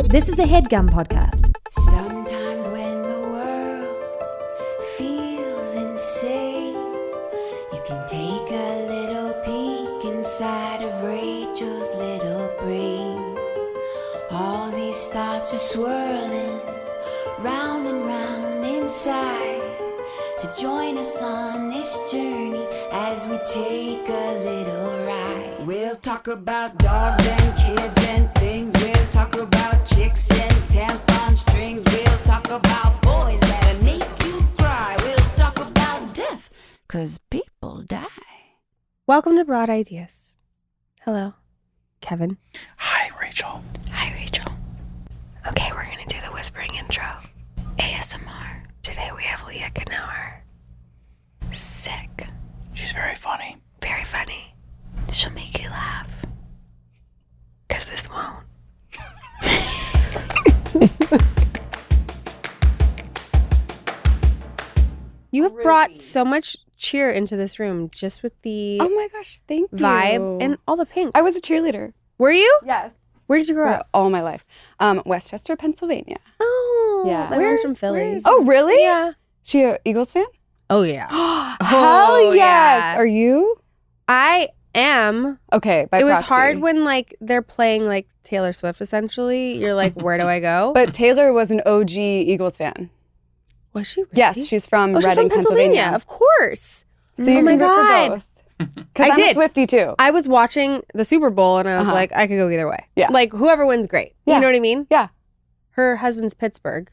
This is a Headgum podcast. Sometimes when the world feels insane, you can take a little peek inside of Rachel's little brain. All these thoughts are swirling round and round inside. So join us on this journey as we take a little ride. We'll talk about dogs and kids and things. We'll talk about chicks and tampon strings. We'll talk about boys that'll make you cry. We'll talk about death, 'cause people die. Welcome to Broad Ideas. Hello, Kevin. Hi, Rachel. Hi, Rachel. Okay, we're going to do the whispering intro. ASMR. Today we have Leah Knauer. Sick. She's very funny. Very funny. She'll make you laugh. 'Cause this won't. You have brought so much cheer into this room just with the Oh my gosh, thank you. vibe and all the pink. I was a cheerleader. Were you? Yes. Where did you grow up? All my life. Westchester, Pennsylvania. Oh, Yeah. my mom's from Philly. Oh, really? Yeah. She a Eagles fan? Oh, yeah. Hell yes. yeah. Are you? I am. Okay, by It was proxy. hard when like they're playing like Taylor Swift essentially. You're like, where do I go? But Taylor was an OG Eagles fan. Was she really? Yes, she's from she's Reading, from Pennsylvania. Of course. So you Oh my can root for God. both. Because I I'm did. a Swiftie too. I was watching the Super Bowl and I was Uh-huh. like, I could go either way. Yeah. Like whoever wins, great. Yeah. You know what I mean? Yeah. Her husband's Pittsburgh.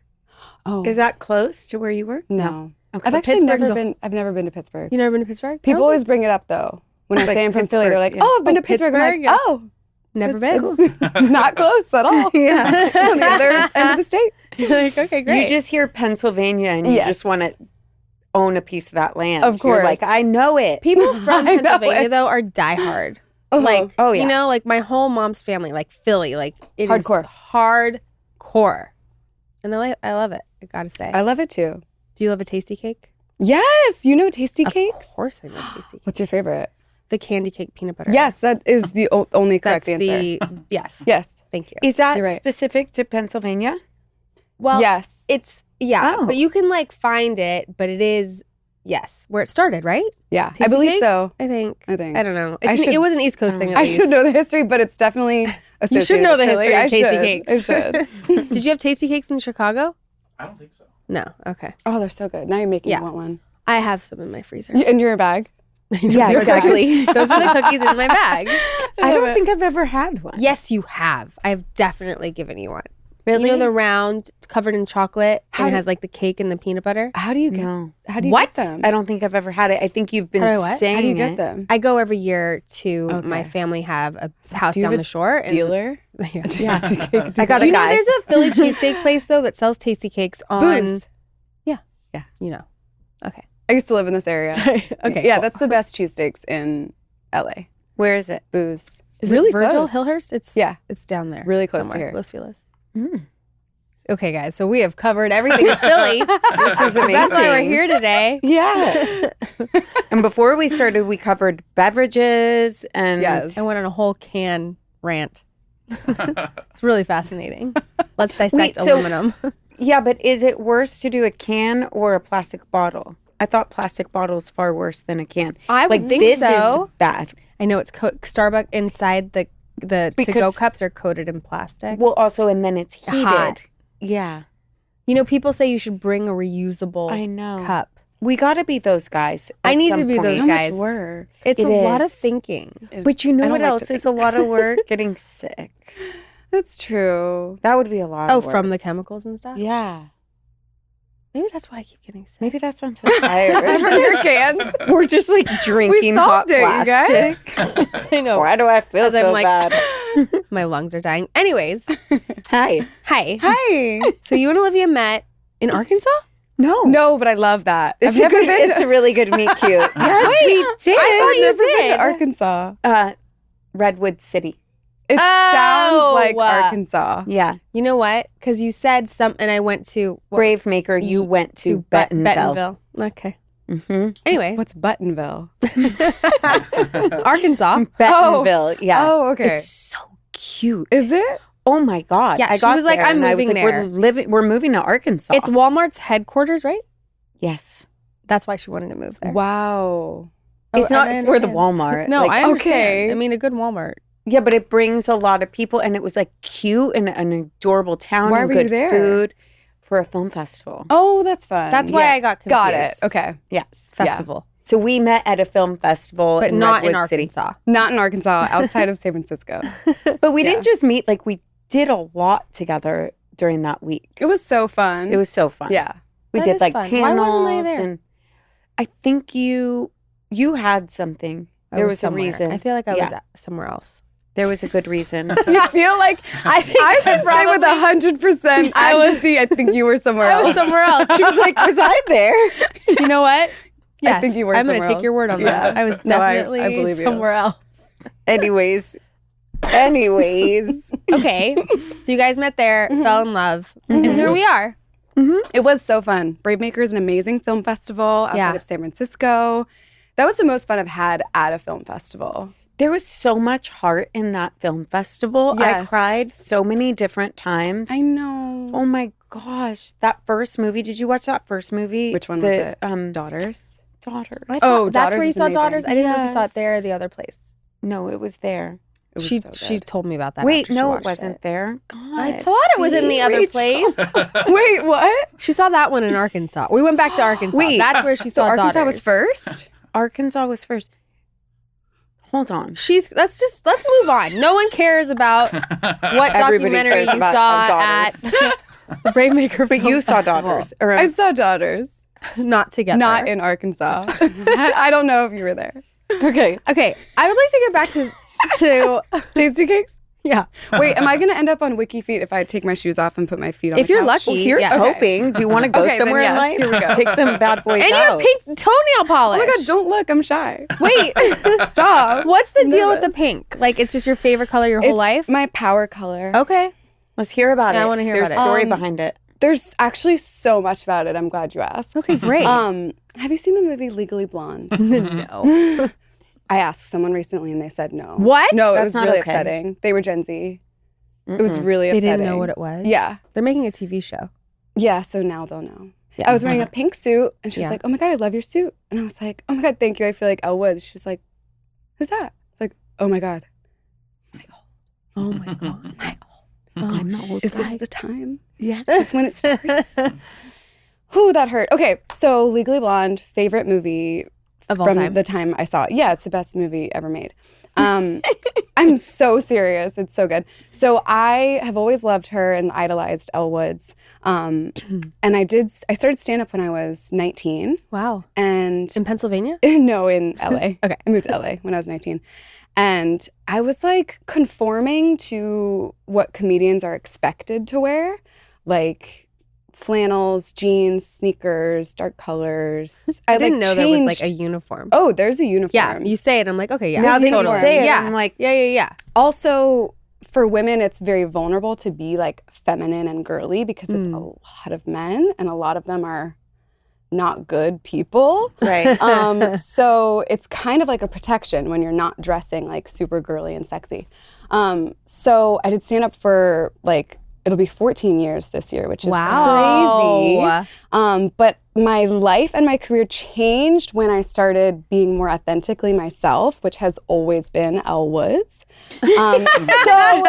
Oh. Is that close to where you were? No. Okay. I've actually Pittsburgh's never been to Pittsburgh. You never been to Pittsburgh? People Oh. always bring it up though. When I Like say I'm from Philly, they're like, Pittsburgh, yeah. "Oh, I've been Oh, to Pittsburgh." I'm like, Pittsburgh, yeah. "Oh, Never it's been. not close at all." Yeah. On the other end of the state. You're like, okay, great. You just hear Pennsylvania and you Yes. just want to own a piece of that land. Of You're course. like, I know it. People from I know Pennsylvania it. though are diehard. Oh, Like, oh, yeah. you know, like my whole mom's family, like Philly, like it is Hardcore. hardcore. And I love it. I gotta say. I love it too. Do you love a tasty cake? Yes, you know tasty cakes. Of course I know tasty cake. What's your favorite? The candy cake peanut butter. Yes, that is the only correct That's answer. yes. Yes. Thank you. Is that You're right. specific to Pennsylvania? Well, yes. it's yeah, Oh. but you can like find it, but it is where it started, right? Yeah, I Tasty believe cakes? so. I think. I think. I don't know. I should- It was an East Coast thing. At I least. should know the history, but it's definitely associated. You should know the with Philly. history I of tasty should. cakes. I should. Did you have tasty cakes in Chicago? I don't think so. No. Okay. Oh, they're so good. Now you're making Yeah. me want one. I have some in my freezer. In your bag? Yeah, Your bag. exactly. Those are the cookies in my bag. I don't think I've ever had one. Yes, you have. I've definitely given you one. Really? You know the round covered in chocolate How and it do- has like the cake and the peanut butter? How do you get? No. How do you What? get them? I don't think I've ever had it. I think you've been How do I what? saying How do you get it. them? I go every year to my Okay. family have a house do you have down a the shore. And, Dealer? Yeah. Tasty cake I dealer. got Do a you know guy. there's a Philly cheesesteak place though that sells tasty cakes on Booze. you know. Okay. I used to live in this area. Sorry. Okay. Yeah, cool. that's the best cheesesteaks in LA. Where is it? Booze. Is really it Virgil close. Hillhurst? It's Yeah. it's down there. Really close to somewhere. here. Los Feliz. Mm. Okay, guys. So we have covered everything in Philly. This is amazing. That's why we're here today. Yeah. And before we started, we covered beverages and Yes. I went on a whole can rant. It's really fascinating. Let's dissect Wait, so- aluminum. Yeah, but is it worse to do a can or a plastic bottle? I thought plastic bottle is far worse than a can. I would Like think this so. is bad. I know it's Starbucks inside the to-go Because- cups are coated in plastic. Well, also, and then it's heated. Hot. Yeah, You know, people say you should bring a reusable I know. cup. We got to be those guys. I at need some to be those point. guys. work. It's It a lot of is. thinking. But you know I what don't like else to is a lot of work? Getting sick. That's true. That would be a lot Oh, of work. from the chemicals and stuff? Yeah. Maybe that's why I keep getting sick. Maybe that's why I'm so tired. From your cans. We're just like drinking hot solved it, you guys. plastic. I know. Why do I feel As I'm so like- bad? My lungs are dying. Anyways, Hi. hi. Hi. So you and Olivia met in Arkansas? No, but I love that. It's, I've never been it's to, a really good meet cute. Yes, Wait, we did. I thought I've you never been did. to Arkansas. Redwood City. It sounds like Oh, Arkansas. Yeah. You know what? Because you said some, and I went to Brave Maker, you went to Bentonville. Bentonville. Okay. Mm-hmm. Anyway, What's Buttonville? Arkansas. Bentonville, yeah. Oh, okay. It's so cute. Is it? Oh my God. Yeah, I she got was like, there I'm and I was moving like, we're moving to Arkansas. It's Walmart's headquarters, right? Yes. That's why she wanted to move there. Wow. It's and not I for the understand. Walmart. No, Like, I understand. okay. I mean, a good Walmart. yeah, but it brings a lot of people, and it was like cute and an adorable town. Why and were you good there? Food for a film festival. Oh, that's fun. That's why I got confused. Got it. Okay. Yes. Festival. So we met at a film festival But in not in Redwood City. Arkansas. Not in Arkansas, outside of San Francisco. But we Yeah. didn't just meet, like we did a lot together during that week. It was so fun. It was so fun. Yeah. We That did is like fun. panels. Why wasn't I there? And I think you had something. I There was a somewhere. reason. I feel like I was Yeah. somewhere else. There was a good reason. I feel like I think I can say with 100% accuracy, I think you were somewhere I was else. somewhere else. She was like, was I there? You know what? Yes, think you were I'm going to somewhere take your word on else. that. Yeah. I was No, I definitely believe you. somewhere else. Anyways. Okay, so you guys met there, fell in love, and here we are. It was so fun. Brave Maker is an amazing film festival outside Yeah. of San Francisco. That was the most fun I've had at a film festival. There was so much heart in that film festival. I Yes. cried so many different times. I know. Oh my gosh. That first movie. Did you watch that first movie? Which one was it? Daughters. Daughters. I Oh, thought that's Daughters where you was saw amazing. Daughters. I didn't know if you saw it there or Yes. the other place. No, it was there. It was She so she good. told me about that. Wait, after she no, it watched wasn't there. God. I thought it was in the other Rachel. place. Wait, what? She saw that one in Arkansas. We went back to Arkansas. Wait. That's where she So saw Arkansas Daughters. was first? Arkansas was first. Hold on. Let's move on. No one cares about what Everybody documentary cares you about saw at Daughters. the Brave Maker. But Film you saw Festival. Daughters. Or, I saw Daughters. Not together. Not in Arkansas. I don't know if you were there. okay. Okay, I would like to get back to Tasty cakes? yeah. Wait, am I going to end up on Wiki Feet if I take my shoes off and put my feet on If the you're couch? lucky, Here's yeah. hoping. Do you want to go Okay, then somewhere in yes, life? here we go. Take them bad boys And you out. have pink toenail polish. Oh my God, don't look. I'm shy. Wait. Stop. What's the deal with Nervous. the pink? Like, it's just your favorite color your whole It's life? my power color. Okay. Let's hear about Yeah, it. I wanna hear There's about it. a story Um, behind it. There's actually so much about it. I'm glad you asked. Okay, great. Have you seen the movie Legally Blonde? No. I asked someone recently and they said no. What? No, it That's was not really okay. upsetting. They were Gen Z. It was Mm-mm. really They upsetting. didn't know what it was? Yeah. They're making a TV show. Yeah, so now they'll know. Yeah. I was wearing a pink suit and she was Yeah. like, oh my God, I love your suit. And I was like, oh my God, thank you. I feel like Elle Woods. She was like, who's that? It's like, oh my God. Oh my God. I'm the old Is guy. this the time? Yeah. Is this when it starts? Whew, that hurt. Okay, so Legally Blonde, favorite movie Of all from time. the time I saw it. Yeah, it's the best movie ever made. I'm so serious. It's so good. So I have always loved her and idolized Elle Woods. And I started stand-up when I was 19. Wow. And In Pennsylvania? no, in LA. Okay. I moved to LA when I was 19. And I was like conforming to what comedians are expected to wear, like flannels, jeans, sneakers, dark colors. I didn't know there was like a changed- uniform. Oh, there's a uniform. Yeah, you say it. I'm like, okay, yeah. Now that totally. you say it, yeah. I'm like, Yeah. Also, for women, it's very vulnerable to be like feminine and girly because it's a lot of men and a lot of them are not good people. right. So it's kind of like a protection when you're not dressing like super girly and sexy. So I did stand up for like, it'll be 14 years this year, which is Wow. crazy. But my life and my career changed when I started being more authentically myself, which has always been Elle Woods. So that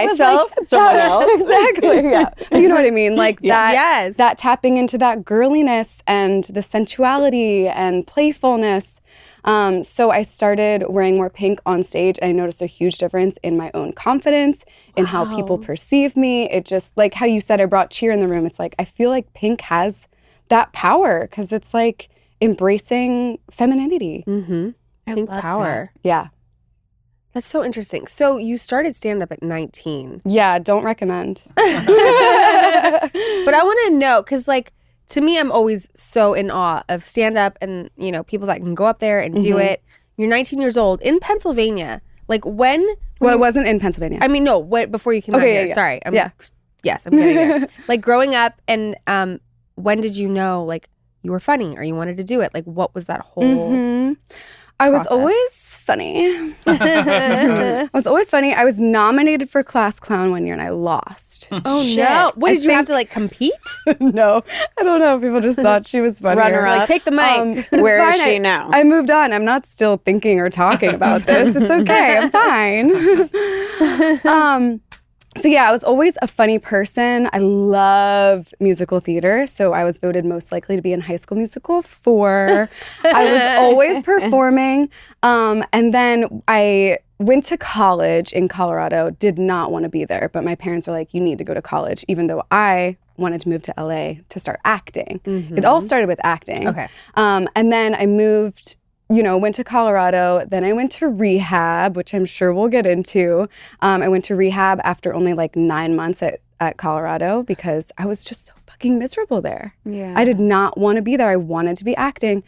was, Myself, like, someone else. Exactly, yeah. You know what I mean? Like that, Yes. that tapping into that girliness and the sensuality and playfulness. So I started wearing more pink on stage and I noticed a huge difference in my own confidence, in how people perceive me. It just, like how you said, I brought cheer in the room. It's like, I feel like pink has that power because it's like embracing femininity. Mm-hmm. I Pink love power. Yeah. That's so interesting. So you started stand-up at 19. Yeah, don't recommend. But I want to know, because like, to me, I'm always so in awe of stand-up and, you know, people that can go up there and do it. You're 19 years old in Pennsylvania. Like when Well, it wasn't in Pennsylvania. I mean, no, what, before you came out Okay, here. yeah. Sorry. Yeah. Yes, I'm getting there. Like growing up and when did you know like you were funny or you wanted to do it? Like what was that whole... I was process? always funny. I was always funny. I was nominated for Class Clown one year and I lost. Oh no! What did you have to like compete? No, I don't know. People just thought she was funny. Runner up. Like take the mic. Where is she now? I moved on. I'm not still thinking or talking about this. It's okay. I'm fine. So yeah, I was always a funny person. I love musical theater. So I was voted most likely to be in High School Musical 4. I was always performing. And then I went to college in Colorado, did not want to be there. But my parents were like, you need to go to college, even though I wanted to move to LA to start acting. It all started with acting. Okay. And then I moved, went to Colorado. Then I went to rehab, which I'm sure we'll get into. I went to rehab after only like 9 months at Colorado because I was just so fucking miserable there. Yeah. I did not want to be there. I wanted to be acting.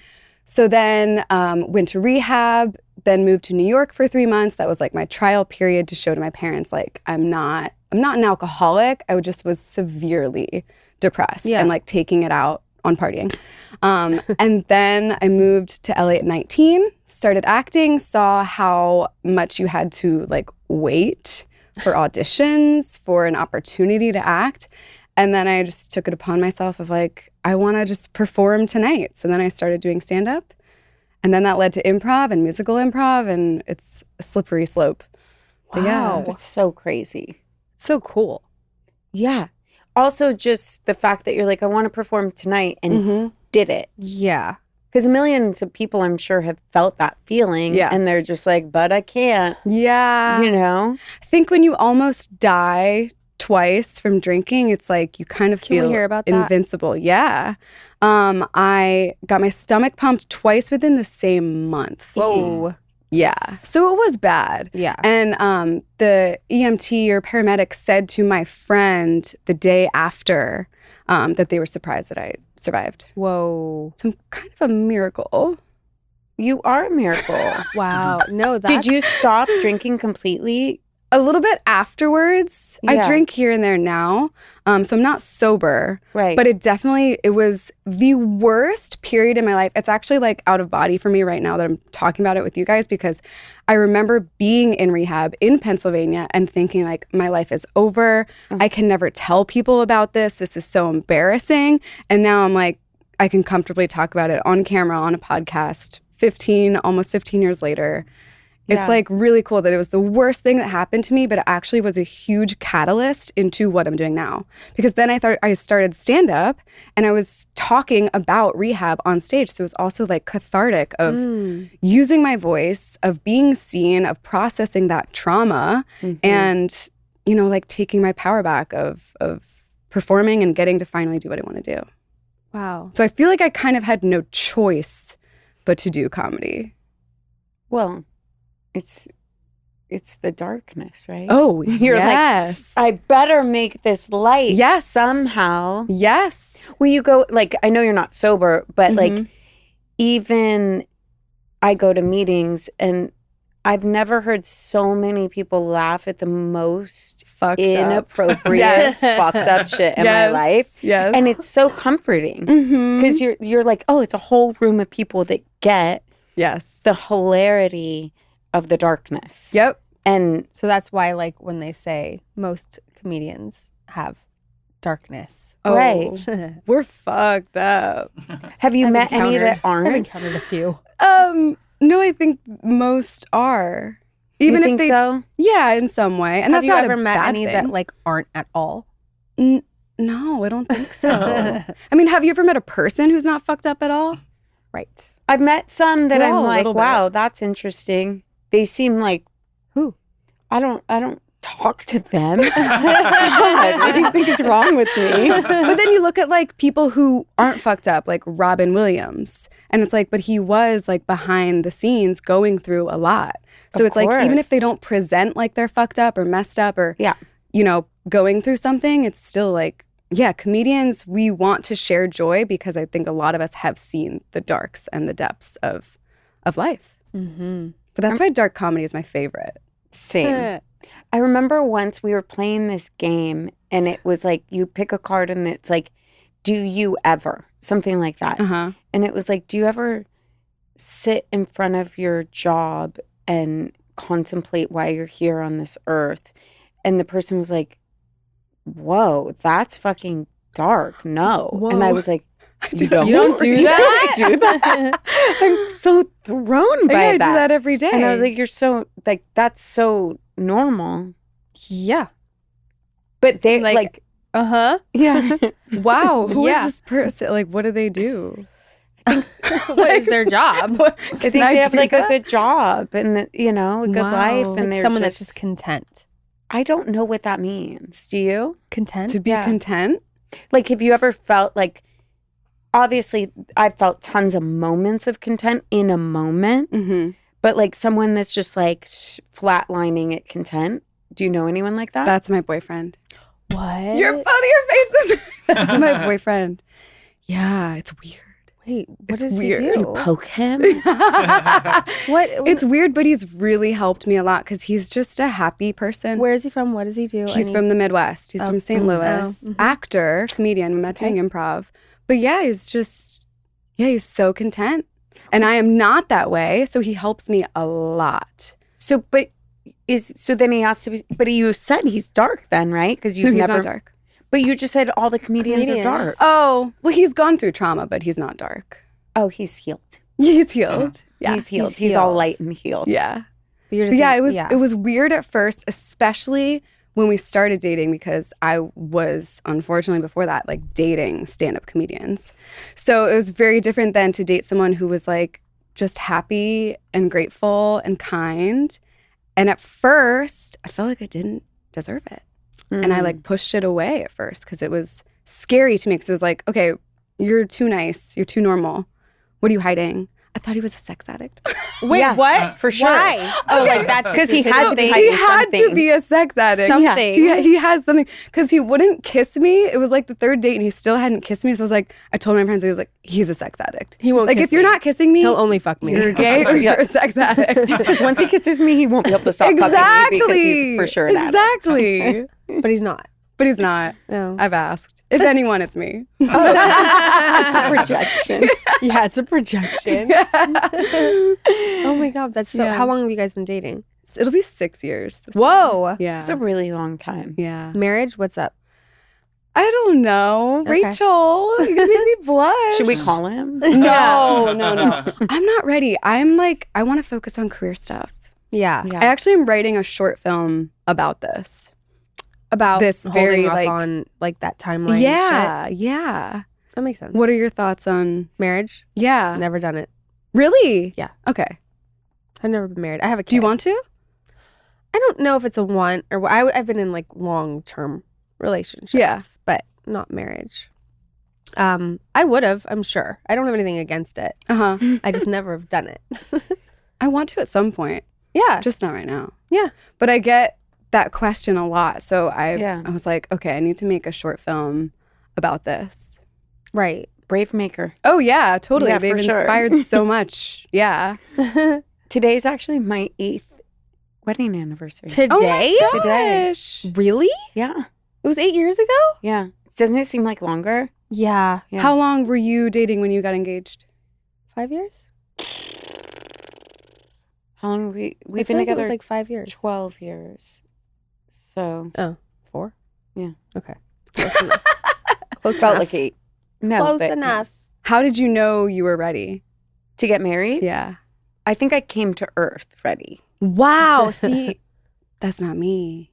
So then went to rehab, then moved to New York for 3 months. That was like my trial period to show to my parents, like, I'm not an alcoholic. I just was severely depressed and like taking it out on partying. And then I moved to LA at 19, started acting, saw how much you had to like wait for auditions, for an opportunity to act. And then I just took it upon myself of like, I want to just perform tonight. So then I started doing stand-up. And then that led to improv and musical improv, and it's a slippery slope. But Wow. That's so crazy. So cool. Yeah. Also, just the fact that you're like, I want to perform tonight and did it. Yeah. Because millions of people, I'm sure, have felt that feeling. Yeah. And they're just like, but I can't. Yeah. I think when you almost die twice from drinking, it's like you kind of Can we feel hear about that? invincible. Yeah. I got my stomach pumped twice within the same month. Whoa. Yeah. So it was bad. Yeah. And the EMT or paramedic said to my friend the day after that they were surprised that I survived. Whoa. So I'm kind of a miracle. You are a miracle. Wow. No, that's... Did you stop drinking completely? A little bit afterwards. I Yeah. drink here and there now. So I'm not sober. Right. But it was the worst period in my life. It's actually like out of body for me right now that I'm talking about it with you guys, because I remember being in rehab in Pennsylvania and thinking like, my life is over. I can never tell people about this. This is so embarrassing. And now I'm like, I can comfortably talk about it on camera, on a podcast, almost 15 years later. It's Yeah. like really cool that it was the worst thing that happened to me, but it actually was a huge catalyst into what I'm doing now. Because then I started stand-up and I was talking about rehab on stage. So it was also like cathartic of using my voice, of being seen, of processing that trauma and, like taking my power back of performing and getting to finally do what I want to do. Wow. So I feel like I kind of had no choice but to do comedy. Well, it's the darkness, right? Oh, You're like, yes. I better make this light Yes. somehow. Yes. When you go, like, I know you're not sober, but like, even I go to meetings and I've never heard so many people laugh at the most Fucked up. inappropriate, Yes. fucked up shit in my life. Yes. And it's so comforting because you're like, oh, it's a whole room of people that get yes. the hilarity of the darkness. Yep. And So that's why, like, when they say most comedians have darkness. Oh, Right. We're fucked up. have you I've met any that I've aren't? encountered a few. No, I think most are. You Even think if they, so? yeah, in some way. And Have that's you not ever a met bad any thing. that like aren't at all? No, I don't think so. I mean, have you ever met a person who's not fucked up at all? Right. I've met some that We're I'm all a like, little bit. wow, that's interesting. They seem like Who? I don't talk to them. God, what do you think is wrong with me? But then you look at like people who aren't fucked up, like Robin Williams, and it's like, but he was like behind the scenes going through a lot. So Of it's like, even if course. they don't present like they're fucked up or messed up or, Yeah. going through something, it's still like, yeah, comedians, we want to share joy because I think a lot of us have seen the darks and the depths of life. Mm-hmm. But that's why dark comedy is my favorite. Same. I remember once we were playing this game and it was like you pick a card and it's like, do you ever? Something like that. Uh-huh. And it was like, do you ever sit in front of your job and contemplate why you're here on this earth. And the person was like, whoa, that's fucking dark. No. And I was like, you don't do that? do that? I'm so thrown by I do that. that every day. And I was like, you're so, like, that's so normal. Yeah. But they, like uh-huh. yeah. wow, who is Yeah. this person? Like, what do they do? What is their job? I think Can I they have do like that? a good job and, a good Wow. life. And Like they're someone that's just content. I don't know what that means. Do you? Content? To be Yeah. content? Like, have you ever felt like, obviously, I've felt tons of moments of content in a moment, Mm-hmm. but like someone that's just like flatlining at content. Do you know anyone like that? That's my boyfriend. What? Both of your faces. That's my boyfriend. Yeah, it's weird. Wait, what It's does weird. he Do do? you poke him? What? It's weird, but he's really helped me a lot because he's just a happy person. Where is he from? What does he do? He's from the Midwest. He's from St. Louis. mhm. Actor, comedian. We met doing improv. But yeah, he's so content. And I am not that way. So he helps me a lot. So then he has to be, but you said he's dark then, right? Because No, he's not dark. But you just said all the comedians are Comedians. dark. Oh, well, he's gone through trauma, but he's not dark. Oh, he's healed. He's healed. Yeah. He's healed. He's all light and healed. Yeah. You're But just yeah, saying- it was weird at first, especially when we started dating because I was, unfortunately before that, like dating stand-up comedians. So it was very different than to date someone who was like just happy and grateful and kind. And at first, I felt like I didn't deserve it. And I like pushed it away at first because it was scary to me because it was like, okay, you're too nice. You're too normal. What are you hiding? I thought he was a sex addict. Wait, Yeah, what? for sure. Why? Oh, like that's 'Cause he just had his to be thing? hiding He had to something. be a sex addict. Something. He has something because he wouldn't kiss me. It was like the third date and he still hadn't kissed me. So I was like, I told my parents, I was like, he's a sex addict. He won't like kiss if you're me. not kissing me, He'll only fuck me. you're gay or Yeah. you're a sex addict. Because once he kisses me, he won't be able to stop fucking me because he's for sure an addict. Exactly. But he's not. But he's not. No. I've asked. If anyone, it's me. It's a projection. Yeah, it's a projection. Oh my God, that's so. Yeah. How long have you guys been dating? It'll be 6 years. this Whoa. year. Yeah. It's a really long time. yeah. Marriage? What's up? I don't know. Okay. Rachel, you made me blush. Should we call him? No. I'm not ready. I'm like, I want to focus on career stuff. Yeah. Yeah. I actually am writing a short film about this. About This holding very, off like- on like that timeline. Yeah. Shit. Yeah. That makes sense. What are your thoughts on, Marriage? yeah. Never done it. Really? Yeah. Okay. I've never been married. I have a kid. Do you want to? I don't know if it's a want or I've been in like long-term relationships. Yeah. But not marriage. I would have, I'm sure. I don't have anything against it. Uh-huh. I just never have done it. I want to at some point. Yeah. Just not right now. Yeah. But I get that question a lot. So I was like, okay, I need to make a short film about this. Right. Brave maker. Oh yeah, totally. Yeah, They've for sure. inspired so much. Yeah. Today's actually my 8th wedding anniversary. Today? Today. Gosh. Really? Yeah. It was 8 years ago? Yeah. Doesn't it seem like longer? Yeah. Yeah. How long were you dating when you got engaged? 5 years? How long have I we've feel been like together? It was like 5 years. 12 years. So 4? Yeah. Okay. Close enough. Close felt enough. like 8. No, Close but enough. How did you know you were ready? to get married. Yeah. I think I came to Earth ready. Wow. See, that's not me.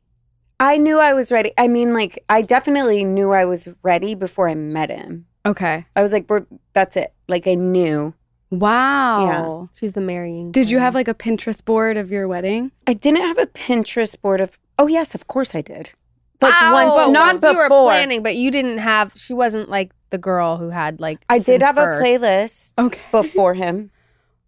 I knew I was ready. I mean, like, I definitely knew I was ready before I met him. Okay. I was like, that's it. Like, I knew. Wow. She's the marrying. Did you kind. have like a Pinterest board of your wedding? I didn't have a Pinterest board of. Oh yes, of course I did. Like Ow, once, but not once before. you were planning, but you didn't have. She wasn't like the girl who had like. I did since have birth. a playlist Okay. before him.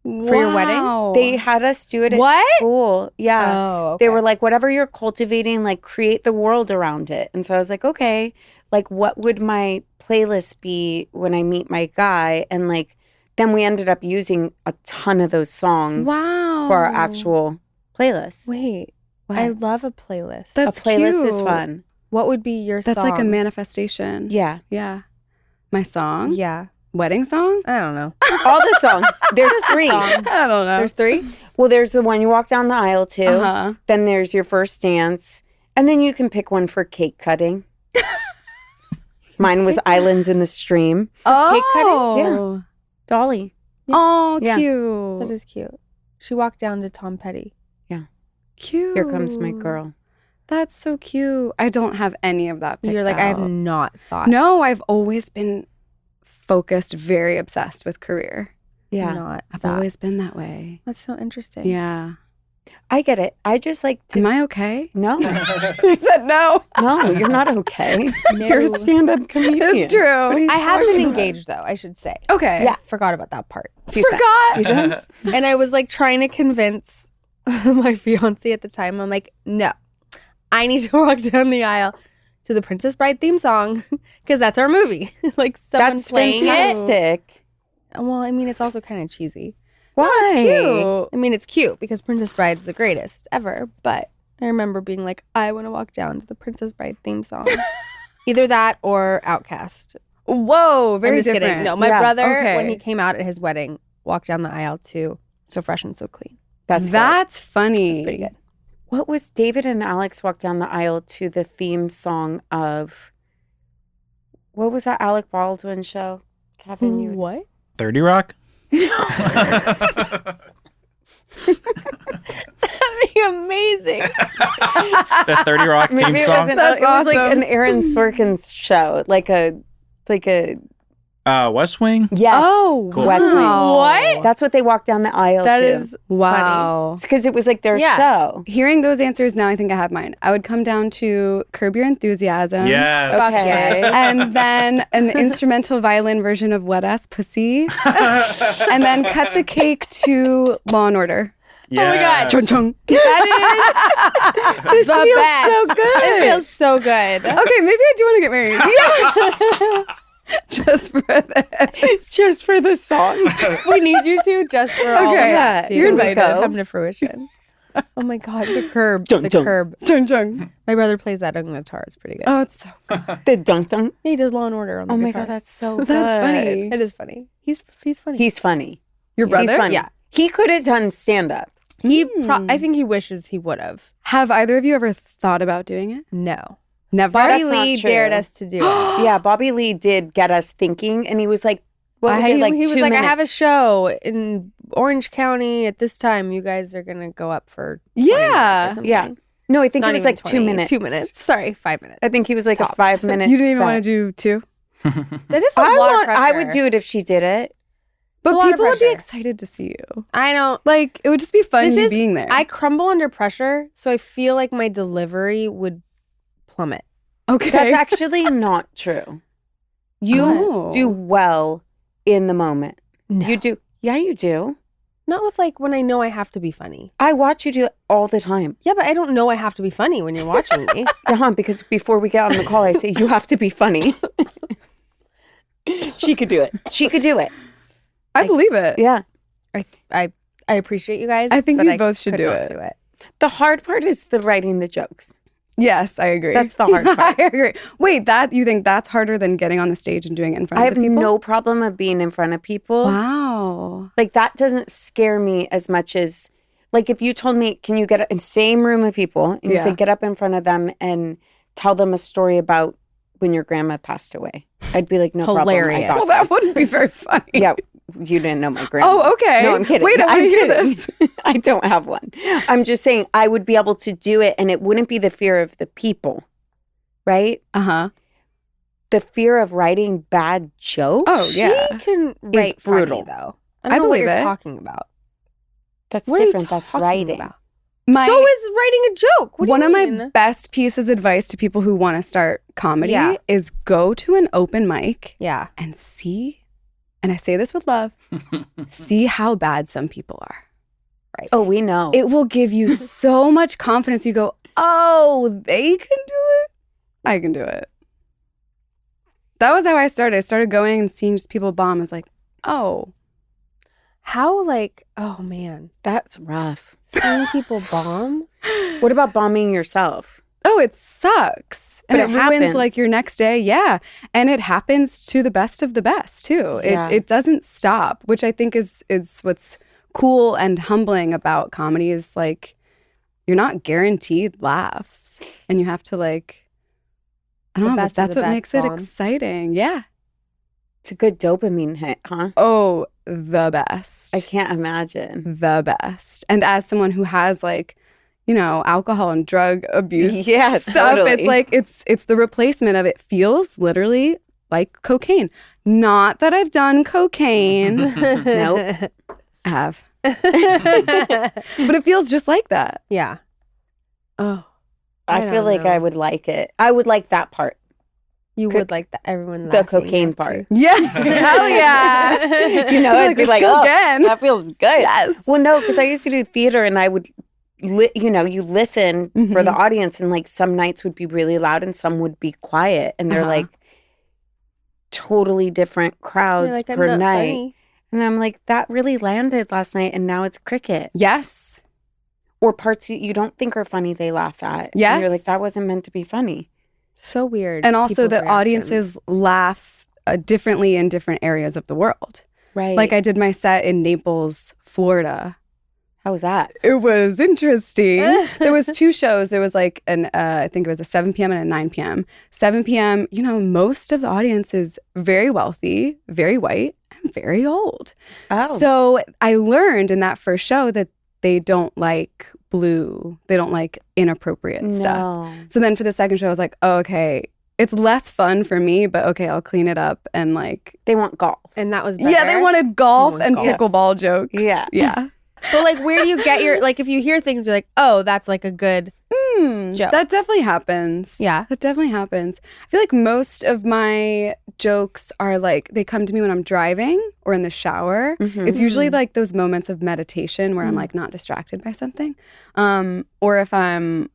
For your wedding? Wow. They had us do it at What? school. Yeah. Oh, okay. They were like, whatever you're cultivating, like create the world around it. And so I was like, okay, like what would my playlist be when I meet my guy? And like, then we ended up using a ton of those songs Wow. for our actual playlist. Wait, What? I love a playlist. That's a playlist is cute. fun. What would be your That's song? like a manifestation. Yeah. Yeah. My song? Yeah. wedding song? I don't know. All the songs. There's three. I don't know. There's 3? Well, there's the one you walk down the aisle to. Uh-huh. Then there's your first dance. And then you can pick one for cake cutting. Mine was Islands in the Stream. Oh. cutting? Dolly. Oh, Yeah. cute. That is cute. She walked down to Tom Petty. Cute. Here comes my girl. That's so cute. I don't have any of that picked You're like, I have out. not thought. No, I've always been focused, very obsessed with career. Yeah. Not I've that. always been that way. That's so interesting. Yeah. I get it. I just like to. Am I okay? No. You said no. No, you're not okay. No. You're a stand-up comedian. It's true. What are you I have talking been about? engaged though, I should say. Okay. Yeah. Forgot about that part. Forgot. And I was like trying to convince my fiance at the time. I'm like, no, I need to walk down the aisle to the Princess Bride theme song because that's our movie. Like someone That's playing it. fantastic. Well, I mean, it's also kind of cheesy. Why? Cute. I mean, it's cute because Princess Bride's the greatest ever. But I remember being like, I want to walk down to the Princess Bride theme song. Either that or Outcast. Whoa, very I'm just different. kidding. No, my Yeah, brother, okay. when he came out at his wedding, walked down the aisle to So Fresh and So Clean. That's good. That's funny. It's pretty good. What was David and Alex walked down the aisle to the theme song of? What was that Alec Baldwin show? Kevin, you. What? 30 Rock? That'd be amazing. The 30 Rock theme Maybe it song? wasn't. That's It was like awesome. an Aaron Sorkin's show, like a. West Wing? Yes. Oh, Cool. West Wing. What? That's what they walked down the aisle That to. is wow. because it was like their Yeah. show. Hearing those answers now, I think I have mine. I would come down to Curb Your Enthusiasm. Yes. Fuck Okay. yes. And then an instrumental violin version of Wet Ass Pussy. And then cut the cake to Law and Order. Oh my God. Chung chung. That is This the feels best. so good. It feels so good. Okay, maybe I do want to get married. Just for this. Just for the song. We need you to just for all of Okay, that to you're invited. come to fruition. Oh my God, the curb. Dun, the dun. curb. Chung chung. My brother plays that on the guitar. It's pretty good. Oh, it's so The dunk dunk. Yeah, he does Law and Order on the Oh my guitar. God, that's so good. That's funny. It is funny. He's funny. He's funny. Your brother? He's funny. Yeah. He could have done stand up. I think he wishes he would have. Have either of you ever thought about doing it? No. Never. Bobby That's not Lee true. dared us to do it. Yeah, Bobby Lee did get us thinking, and he was like, "What was it like? he was 2 like, minutes?" I have a show in Orange County at this time. You guys are gonna go up for 20 Yeah. minutes or something. Yeah. No, I think Not it was even like 2 20, minutes. 2 minutes. Sorry, 5 minutes. I think he was like Tops. a 5 minute. You didn't even want to do two? That is a lot of pressure. I would do it if she did it. But a lot of people would be pressure. excited to see you. I don't. Like, it would just be fun This you is- being there. I crumble under pressure, so I feel like my delivery would plummet. okay. That's actually not true. You Oh. do well in the moment. No. You do. Yeah, you do. Not with like when I know I have to be funny. I watch you do it all the time. Yeah, but I don't know I have to be funny when you're watching me. Because before we get on the call, I say, you have to be funny. She could do it. She could do it. I believe it. Yeah. I appreciate you guys. I think but you both should could do not it. do it. The hard part is the writing the jokes. Yes, I agree. That's the hard part. I agree. Wait, you think that's harder than getting on the stage and doing it in front I of have the people? no problem of being in front of people. Wow. Like that doesn't scare me as much as like if you told me, can you get in the same room of people and you Yeah. say, get up in front of them and tell them a story about when your grandma passed away. I'd be like, no Hilarious. problem. I got Well, that this. wouldn't be very funny. Yeah, you didn't know my grandma. Oh, okay. No, I'm kidding. Wait, I want to hear this. I don't have one. I'm just saying I would be able to do it and it wouldn't be the fear of the people, right? Uh-huh. The fear of writing bad jokes. Oh, yeah. She can write brutal. funny, though. I I don't know what believe you're it. talking about. That's What different. are you That's talking writing. about? My, So is writing a joke. What do one you of my mean? best pieces of advice to people who want to start comedy Yeah. is go to an open mic Yeah. and see, and I say this with love, see how bad some people are. Right. Oh, we know. It will give you so much confidence. You go, oh, they can do it. I can do it. That was how I started. I started going and seeing just people bomb. I was like, oh, How oh man, That's rough. seeing people bomb. What about bombing yourself? Oh, it sucks. But And it it ruins happens. like your next day. Yeah. And it happens to the best of the best too. Yeah. It doesn't stop, which I think is what's cool and humbling about comedy is like you're not guaranteed laughs. And you have to like, I don't know, but best of that's the what best makes it bomb. exciting. Yeah. It's a good dopamine hit, huh? Oh, the best. I can't imagine. The best. And as someone who has like, you know, alcohol and drug abuse Yeah, stuff, totally. it's like it's the replacement of it feels literally like cocaine. Not that I've done cocaine. Nope. I have. But it feels just like that. Yeah. Oh, I I feel don't like know. I would like it. I would like that part. you Co- would like that. Everyone The laughing cocaine at part. you. Yeah. Hell yeah. You know, I'd be let's like, go oh, again. that feels good. Yes. Well, no, because I used to do theater and I would, you know, you listen for the audience and like some nights would be really loud and some would be quiet. And they're Uh-huh. like totally different crowds You're like, I'm per not night. funny. And I'm like, that really landed last night and now it's cricket. Yes. Or parts you don't think are funny, they laugh at. And Yes. you're like, that wasn't meant to be funny. So weird. And also people's the reactions. audiences laugh differently in different areas of the world. Right. Like I did my set in Naples, Florida. How was that? It was interesting. There was 2 shows. There was like I think it was a 7 p.m. and a 9 p.m. 7 p.m., you know, most of the audience is very wealthy, very white, and very old. Oh. So I learned in that first show that they don't like blue. They don't like inappropriate stuff. No. So then for the second show, I was like, oh, okay, it's less fun for me, but okay, I'll clean it up and like. They want golf. And that was better. Yeah, they wanted golf wanted and golf. pickleball jokes. Yeah. Yeah. But like, where do you get your like? If you hear things, you're like, oh, that's like a good. Joke. That definitely happens. Yeah. That definitely happens. I feel like most of my jokes are like, they come to me when I'm driving or in the shower. Mhm. It's usually like those moments of meditation where I'm like not distracted by something. Or if I'm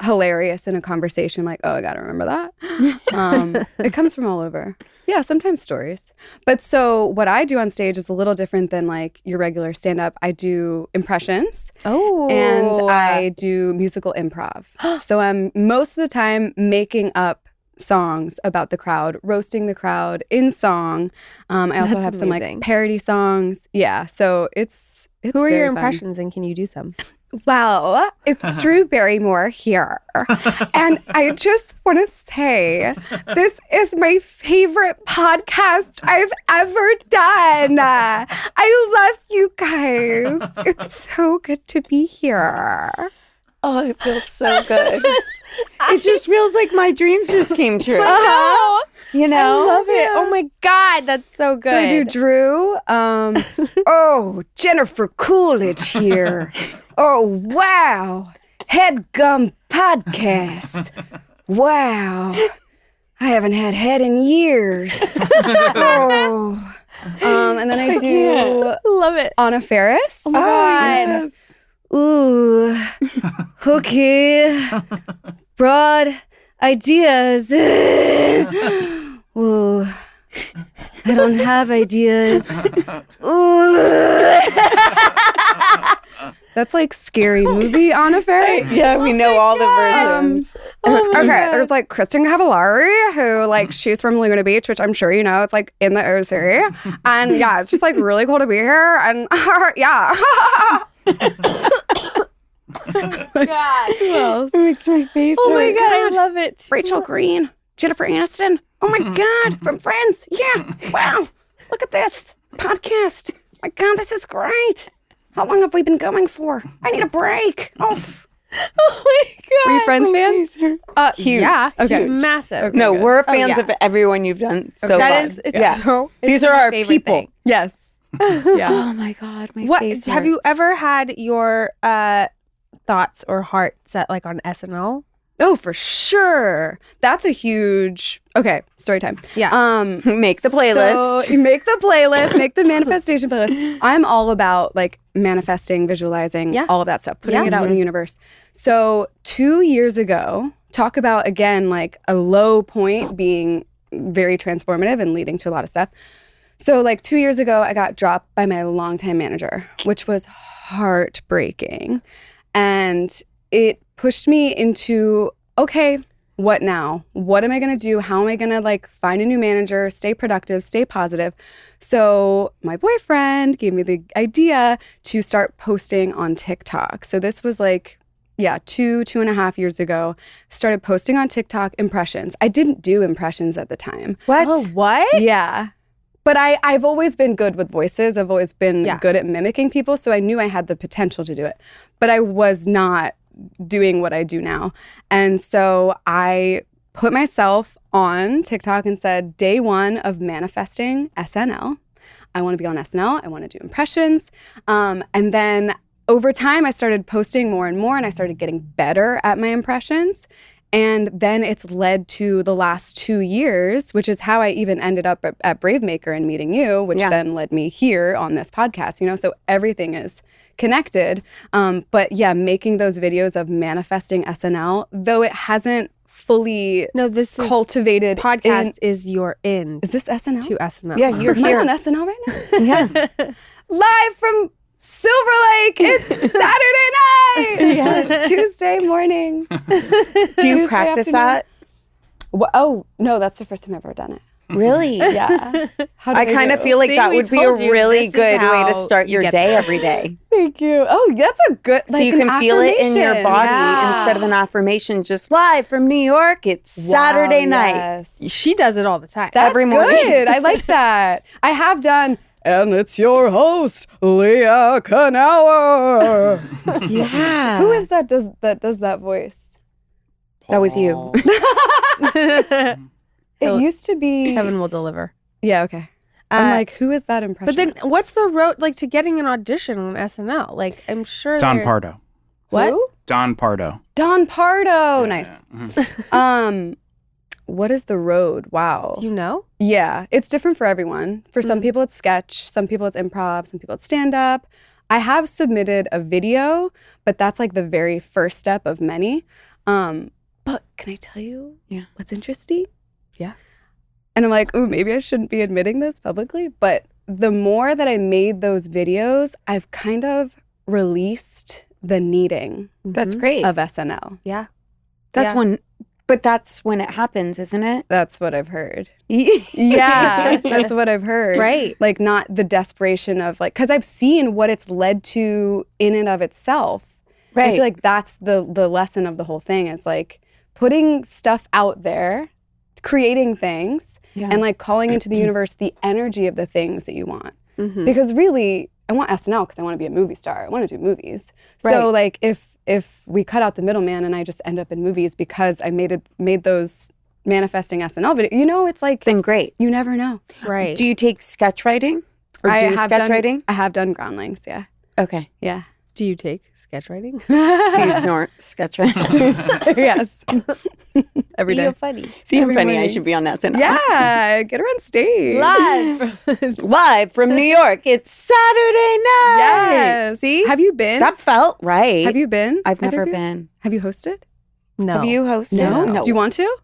hilarious in a conversation, like, oh, I got to remember that. It comes from all over. Yeah, sometimes stories. But so what I do on stage is a little different than like your regular stand-up. I do impressions Oh. and I do musical improv. So I'm most of the time making up songs about the crowd, roasting the crowd in song. I also That's have some amazing. like parody songs. Yeah, so it's Who are very your fun. impressions, and can you do some? Well, it's Drew Barrymore here. And I just want to say, this is my favorite podcast I've ever done. I love you guys. It's so good to be here. Oh, it feels so good. It just feels like my dreams just came true. Oh, You I know? love it. Oh my God, that's so good. So I do Drew. Oh, Jennifer Coolidge here. Oh, wow. Headgum podcast. Wow. I haven't had head in years. Oh. And then I do Love it. Anna Faris. Oh my God. Ooh. Okay. Broad ideas. Ooh. I don't have ideas. Ooh. That's like scary movie Anna Faris. Yeah, we know all the versions. Okay, there's like Kristen Cavallari, who like she's from Laguna Beach, which I'm sure you know. It's like in the OC, and yeah, it's just like really cool to be here. And yeah, God. who else? It makes my face Oh my hurt. God, I love it. too. Rachel Green, Jennifer Aniston. Oh my God, from Friends. Yeah, wow. Look at this podcast. My God, this is great. How long have we been going for? I need a break. Oh, Oh my God. were you Friends My fans? face hurt. Huge. Yeah. Okay. Huge. Massive. No, good. we're Oh, fans yeah. of everyone you've done so That far. is, it's yeah. so. It's These are my our favorite people. thing. Yes. Yeah. Oh my God, my What face have you hurts. ever had your thoughts or heart set like on SNL? Oh, for sure. That's a huge. Okay, story time. Yeah. Make the playlist? So, make the playlist, make the manifestation playlist. I'm all about like manifesting, visualizing, Yeah. all of that stuff, putting Yeah. it out in the universe. So 2 years ago, talk about again like a low point being very transformative and leading to a lot of stuff. So like 2 years ago, I got dropped by my longtime manager, which was heartbreaking. And it pushed me into okay, what now? What am I going to do? How am I going to like find a new manager, stay productive, stay positive? So my boyfriend gave me the idea to start posting on TikTok. So this was like, 2.5 years ago, started posting on TikTok impressions. I didn't do impressions at the time. What? Oh, what? Yeah. But I've always been good with voices. I've always been good at mimicking people. So I knew I had the potential to do it. But I was not doing what I do now. And so I put myself on TikTok and said, day one of manifesting SNL. I want to be on SNL. I want to do impressions. And then over time, I started posting more and more, and I started getting better at my impressions. And then it's led to the last 2 years, which is how I even ended up at Bravemaker and meeting you, which then led me here on this podcast, so everything is connected. But yeah, making those videos of manifesting SNL, though it hasn't fully cultivated. Podcast is your in. Is this SNL? To SNL. Yeah, you're Am I here. on SNL right now? Yeah. Live from Silver Lake. It's Saturday night. It's Tuesday morning. Do you practice that? Oh, no, that's the first time I've ever done it. Really? Yeah. How do I kind of do? feel like See, that we would be a told you really this is good way to how start you your get day there. every day. Thank you. Oh, that's a good, So you can feel it in your body instead of an affirmation. Just live from New York. It's Saturday night. Yes. She does it all the time. That's Every morning. good. I like that. I have done, and it's your host, Leah Knauer. Yeah. Who is that does that voice? That was you. It used to be. Heaven will deliver. Yeah, okay. I'm like, who is that impression? But then what's the road like to getting an audition on SNL? Like, I'm sure Don there- Pardo. What? Who? Don Pardo. Don Pardo. Nice. Mhm. What is the road? Wow. Do you know? Yeah, it's different for everyone. For some people, it's sketch. Some people, it's improv. Some people, it's stand-up. I have submitted a video, but that's like the very first step of many. But can I tell you what's interesting? Yeah. And I'm like, ooh, maybe I shouldn't be admitting this publicly. But the more that I made those videos, I've kind of released the needing That's great. of SNL. Yeah. That's when it happens, isn't it? That's what I've heard. Yeah, that's what I've heard. Right. Like not the desperation of like, because I've seen what it's led to in and of itself. Right. I feel like that's the lesson of the whole thing is like putting stuff out there, creating things, and like calling into the universe the energy of the things that you want. Mm-hmm. Because really, I want SNL because I want to be a movie star. I want to do movies. Right. So like if we cut out the middleman and I just end up in movies because I made those manifesting SNL videos, it's like Then great. you never know. Right. Do you take sketch writing? Or do sketch writing? I have done groundlings, yeah. Okay. Yeah. Do you take sketch writing? Do you snort sketch writing? Yes. Every day. You're funny. See, I'm Every funny. I morning. should be on SNL. Yeah, get her on stage. Live. Live from New York. It's Saturday night. Yes. See? Have you been? That felt right. Have you been? I've Either never of you? been. Have you hosted? No. Have you hosted? No. Do you want to?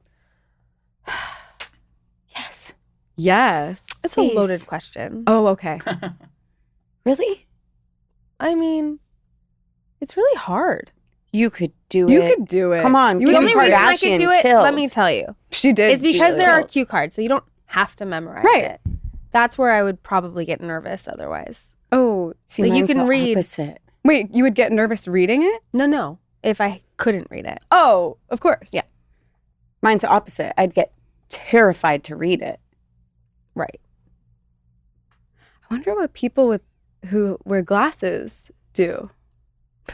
Yes. Yes. It's Please. a loaded question. Oh, okay. Really? I mean, it's really hard. You could do You it. could do it. Come on. You The would Kim be only reason I Kardashian could do it, killed. let me tell you, She did. is because She there are killed. cue cards, so you don't have to memorize Right. it. That's where I would probably get nervous otherwise. Oh, See, Like, you mine's can the read- opposite. wait, you would get nervous reading it? No. If I couldn't read it. Oh, of course. Yeah. Mine's the opposite. I'd get terrified to read it. Right. I wonder what people who wear glasses do.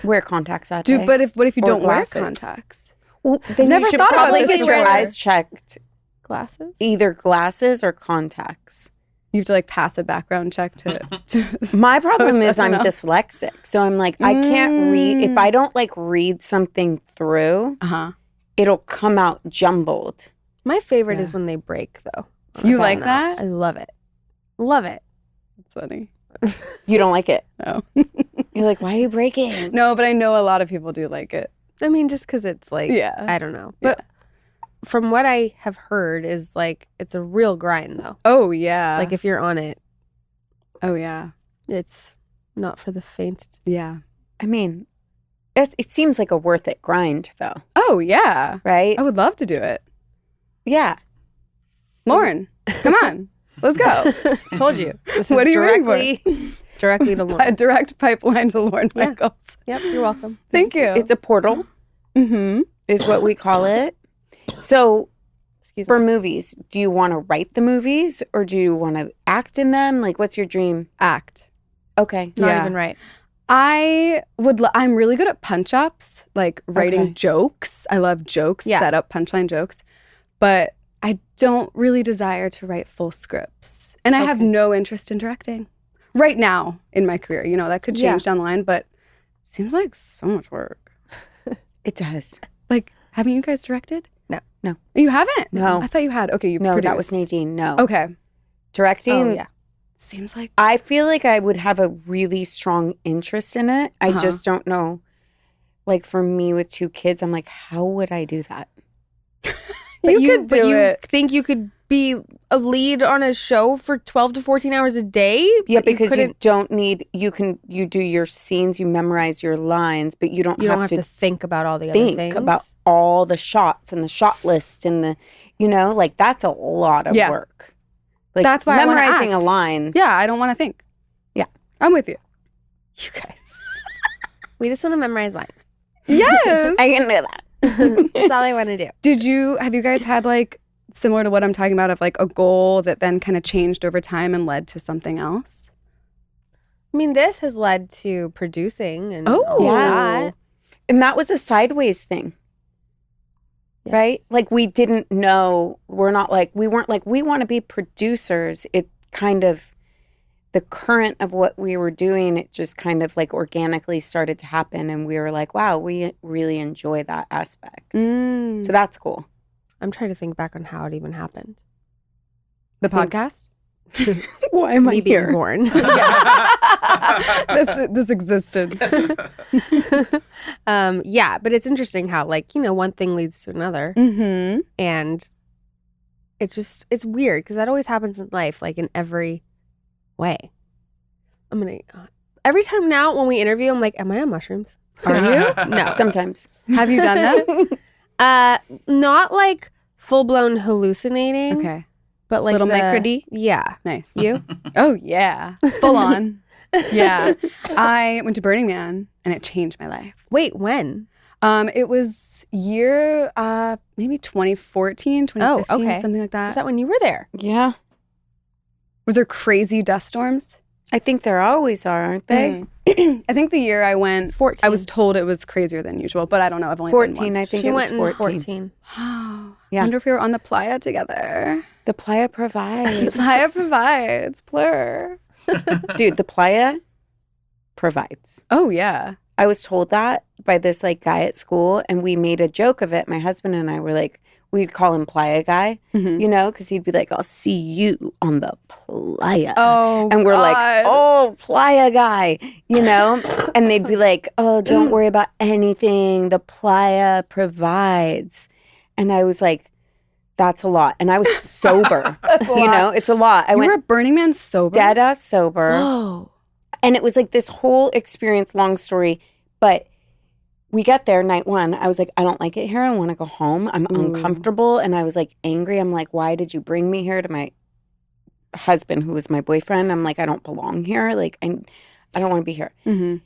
Wear contacts that day. What if you Or don't glasses. wear contacts? Well, then Never you should thought about probably this get your before. eyes checked. Glasses? Either glasses or contacts. You have to like pass a background check to My problem Post is I'm SNL. dyslexic. So I'm like, I can't read. If I don't like read something through, Uh-huh. it'll come out jumbled. My favorite Yeah. is when they break, though. You on like SNL. that? I love it. Love it. That's funny. You don't like it. No. You're like, why are you breaking? No, but I know a lot of people do like it. I mean, just because it's like, Yeah. I don't know. But from what I have heard is like, it's a real grind, though. Oh yeah. Like, if you're on it, oh yeah. it's not for the faint. Yeah. I mean, it seems like a worth it grind, though. Oh Oh, yeah. right? I would love to do it. Yeah. Lauren, come on. Let's go. Told you. This What is are you waiting directly to A Lauren. direct pipeline to Lauren Yeah. Michaels. Yep, you're welcome. Thank you. It's a portal, Mm-hmm. is what we call it. So Excuse for me. movies, do you want to write the movies or do you want to act in them? Like, what's your dream? Act. Okay. Not Yeah. even right. I'm really good at punch ups, like writing Okay. jokes. I love jokes, Yeah. set up punchline jokes. But I don't really desire to write full scripts. And I have Okay. no interest in directing right now in my career. You know, that could change down the line, but it seems like so much work. It does. Like, haven't you guys directed? No. No. You haven't? No. I thought you had. Okay, you No, that was produced. Nadine. No. Okay. Directing, Oh, yeah. Seems like I feel like I would have a really strong interest in it. I Uh-huh. just don't know. Like for me with 2 kids, I'm like, how would I do that? But you could do it. think you could be a lead on a show for 12 to 14 hours a day? Yeah, But you because you couldn't- don't need, you do your scenes, you memorize your lines, but you don't you have, don't have to think about all the other think things. about all the shots and the shot list and the, like that's a lot of Yeah. work. Like That's why I wanna memorizing act. a line. yeah, I don't want to think. Yeah. I'm with you. you guys. We just want to memorize lines. Yes. I can do that. That's all I want to do. Have you guys had like similar to what I'm talking about of like a goal that then kind of changed over time and led to something else? I mean, this has led to producing and Oh. all Yeah. that. And that was a sideways thing. Yeah. Right? Like we didn't know, we weren't like, we want to be producers. It kind of, the current of what we were doing, it just kind of like organically started to happen. And we were like, wow, we really enjoy that aspect. Mm. So that's cool. I'm trying to think back on how it even happened. The I think- podcast? Why am Me I being here? born. this existence. Yeah, but it's interesting how one thing leads to another. Mm-hmm. And it's weird because that always happens in life, like in every way. Every time now when we interview, I'm like, am I on mushrooms? Are you? No. Sometimes. Have you done that? Not like full blown hallucinating. Okay. But like Little the, micro D? Yeah. Nice. You? Oh, yeah. Full on. Yeah. I went to Burning Man and it changed my life. Wait, when? It was year maybe 2014, 2015, okay. something like that. Was that when you were there? Yeah. Was there crazy dust storms? I think there always are, aren't they? I think the year I went, 14. I was told it was crazier than usual, but I don't know. I've only 14, been I once. think She it was went 14. in 14. Oh, Yeah. I wonder if we were on the playa together. The playa provides. Playa provides. Plur. Dude, the playa provides. Oh, yeah. I was told that by this like guy at school, and we made a joke of it. My husband and I were like, we'd call him Playa Guy, Mhm. you know, because he'd be like, I'll see you on the playa. Oh, And we're like, God. oh, Playa Guy, you know? And they'd be like, oh, don't worry about anything. The playa provides. And I was like, that's a lot. And I was sober. You know, it's a lot. I You went were at Burning Man sober? dead ass sober. Whoa. And it was like this whole experience, long story. But we got there night one. I was like, I don't like it here. I want to go home. I'm uncomfortable. And I was like angry. I'm like, why did you bring me here? To my husband, who was my boyfriend. I'm like, I don't belong here. Like, I don't want to be here. Mm-hmm.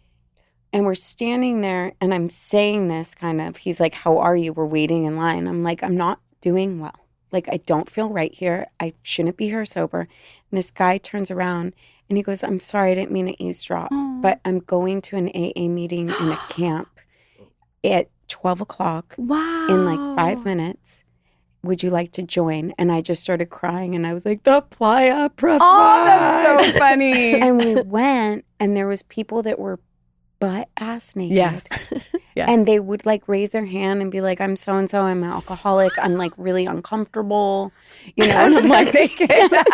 And we're standing there and I'm saying this kind of, he's like, how are you? We're waiting in line. I'm like, I'm not doing well. Like, I don't feel right here. I shouldn't be here sober. And this guy turns around and he goes, I'm sorry, I didn't mean to eavesdrop, but I'm going to an AA meeting in a camp at 12 o'clock Wow. in like 5 minutes. Would you like to join? And I just started crying and I was like, the playa provides. Oh, that's so funny. And we went and there was people that were butt ass naked. Yes. Yeah. And they would like raise their hand and be like, I'm so-and-so, I'm an alcoholic. I'm like really uncomfortable. You know, and I'm like naked. But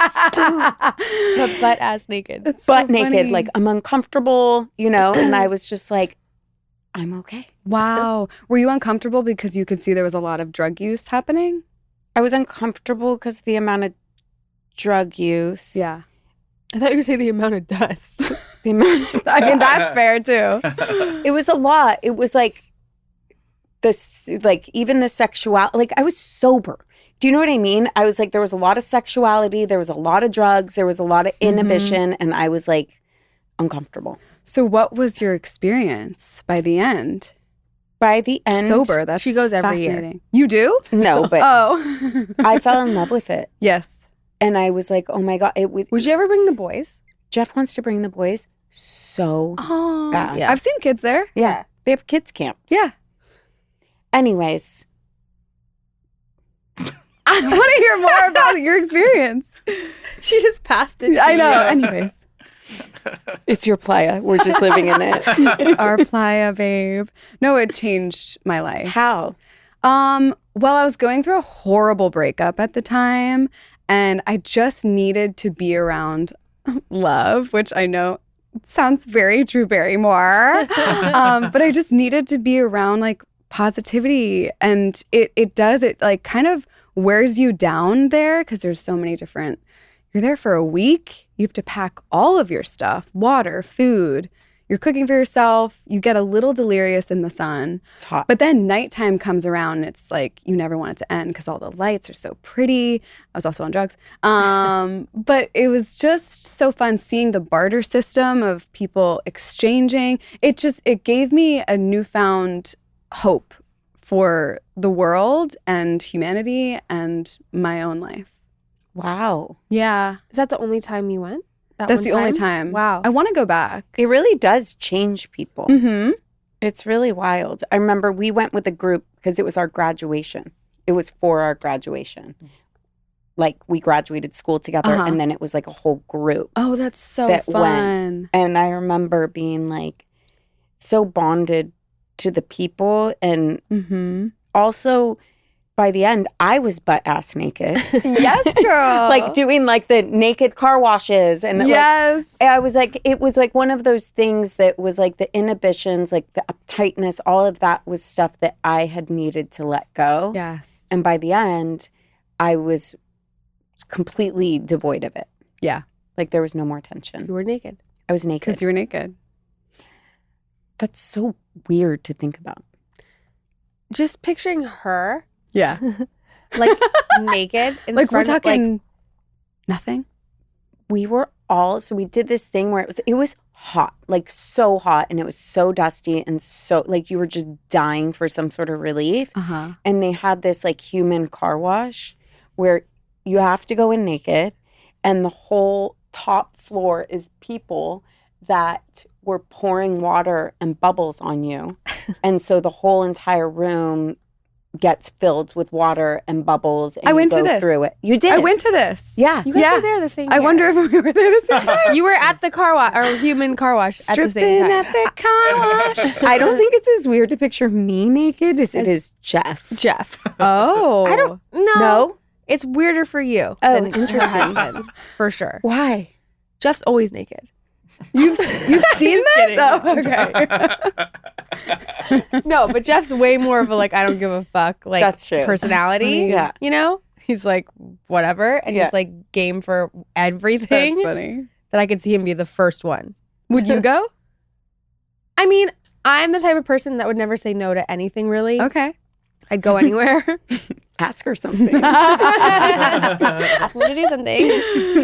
butt ass naked. That's so butt naked. funny. Like I'm uncomfortable, you know? And I was just like, I'm okay. Wow. Were you uncomfortable because you could see there was a lot of drug use happening? I was uncomfortable because the amount of drug use. Yeah. I thought you were saying the amount of dust. The amount of I mean, that's fair too. It was a lot. It was like this, like, even the sexuality, like, I was sober. Do you know what I mean? I was like, there was a lot of sexuality, there was a lot of drugs, there was a lot of inhibition, and I was like uncomfortable. So what was your experience by the end? By the end, Sober. That's She goes every year. fascinating. You do? no, but Oh. I fell in love with it. Yes. And I was like, oh my God, it was, Would you ever bring the boys? Jeff wants to bring the boys so Oh. bad. Yeah. I've seen kids there. Yeah. They have kids camps. Yeah. Anyways, I want to hear more about your experience. She just passed it. I know. Anyways. it's your playa. We're just living in it. Our playa, babe. No, it changed my life. How? Well, I was going through a horrible breakup at the time, and I just needed to be around love, which I know sounds very Drew Barrymore. But I just needed to be around like positivity, and it like kind of wears you down there because there's so many different. You're there for a week. You have to pack all of your stuff, water, food. You're cooking for yourself. You get a little delirious in the sun. It's hot. But then nighttime comes around and it's like you never want it to end because all the lights are so pretty. I was also on drugs. But it was just so fun seeing the barter system of people exchanging. It gave me a newfound hope for the world and humanity and my own life. Wow. Yeah. Is that the only time you went? That's one the only time. Wow. I want to go back. It really does change people. Mm-hmm. It's really wild. I remember we went with a group because it was our graduation. It was for our graduation. Like we graduated school together and then it was like a whole group. Oh, that's so that fun. And I remember being like so bonded to the people and also by the end I was butt ass naked. Yes, girl. Like doing like the naked car washes and yes. I was like, it was like one of those things that was like the inhibitions, like the uptightness, all of that was stuff that I had needed to let go. Yes. And by the end, I was completely devoid of it. Yeah. Like there was no more tension. You were naked. I was naked. Because you were naked. That's so weird to think about. Just picturing her Yeah. like naked in Like we're front of, talking nothing. We were all, so we did this thing where it was hot, like so hot, and it was so dusty and so like you were just dying for some sort of relief. Uh-huh. And they had this like human car wash where you have to go in naked and the whole top floor is people that were pouring water and bubbles on you. And so the whole entire room gets filled with water and bubbles and I went you to go this. through it. You did. I went to this. Yeah. You guys Yeah. were there the same I year. wonder if we were there the same time. You were at the car wash or human car wash at the same Stripping time. at the car wash. I don't think it's as weird to picture me naked as it is Jeff. Jeff. Oh. I don't know. No? It's weirder for you Oh, than her interesting. husband, for sure. Why? Jeff's always naked. You've seen this? kidding. Oh, okay. No, but Jeff's way more of a like I don't give a fuck like That's true. personality. That's funny. Yeah. You know? He's like whatever and Yeah. just like game for everything. That's funny. That I could see him be the first one. Would you go? I mean, I'm the type of person that would never say no to anything really. Okay. I'd go anywhere. Ask her something. Ask me to do something.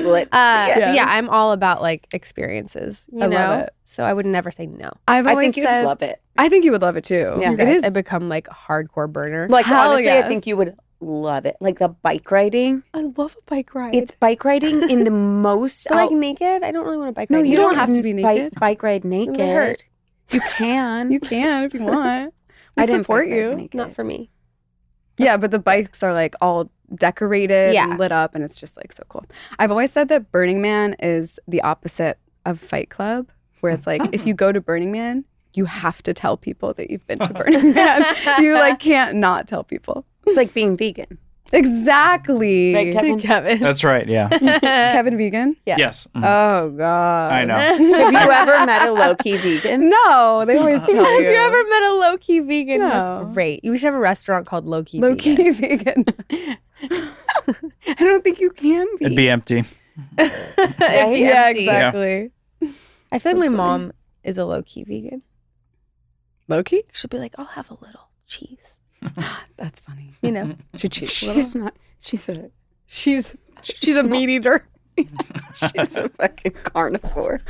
Let's see it. Yeah, I'm all about like experiences, you I know? love it. So I would never say no. I've I always think you'd said, love it. I think you would love it too. Yeah. It is. I become like a hardcore burner. Like Hell honestly, I yes. think you would love it. Like the bike riding. I love a bike ride. It's bike riding in the most But, like naked. I don't really want to bike ride. No, you don't don't have to be naked. Bike ride It naked. would hurt. You can. You can if you want. We I didn't support bike ride you. naked. Not for me. Yeah, but the bikes are like all decorated Yeah. and lit up, and it's just like so cool. I've always said that Burning Man is the opposite of Fight Club, where it's like if you go to Burning Man, you have to tell people that you've been to Burning Man. You like can't not tell people. It's like being vegan. Exactly. Right, Kevin? Kevin. That's right. Yeah. Is Kevin vegan? Yeah. Yes. Oh God. I know. Have you ever met a low-key vegan? No, they always tell Have you. you ever met a low key vegan? No. That's great. We should have a restaurant called Low Key low Vegan. key vegan? I don't think you can be. It'd be empty. It'd be Yeah, empty. exactly. I feel like my That's funny. mom is a low key vegan. Low key? She'll be like, I'll have a little cheese. That's funny. You know, She cheats a little. She's not. she's a meat eater. She's a fucking carnivore.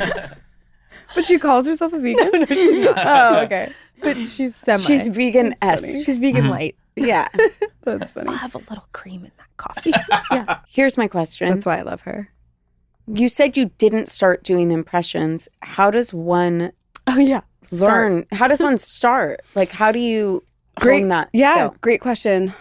But she calls herself a vegan? No, she's not. Oh, okay. But she's semi. She's vegan-esque. She's vegan light. Yeah. That's funny. I'll have a little cream in that coffee. Yeah. Here's my question. That's why I love her. You said you didn't start doing impressions. How does one Oh yeah. learn? How does one start? Like, how do you hone that Yeah, skill? great question.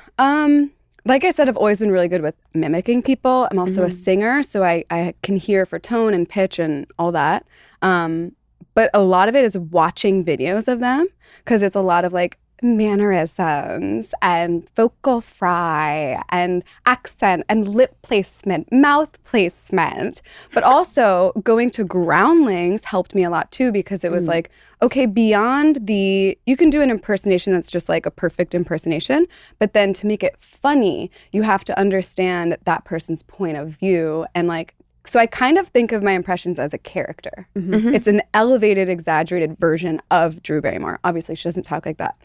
Like I said, I've always been really good with mimicking people. I'm also a singer, so I can hear for tone and pitch and all that. But a lot of it is watching videos of them because it's a lot of like mannerisms and vocal fry and accent and lip placement, mouth placement. But also going to groundlings helped me a lot too because it was like, okay, beyond you can do an impersonation that's just like a perfect impersonation, but then to make it funny, you have to understand that person's point of view and like, so I kind of think of my impressions as a character. It's an elevated, exaggerated version of Drew Barrymore. Obviously, she doesn't talk like that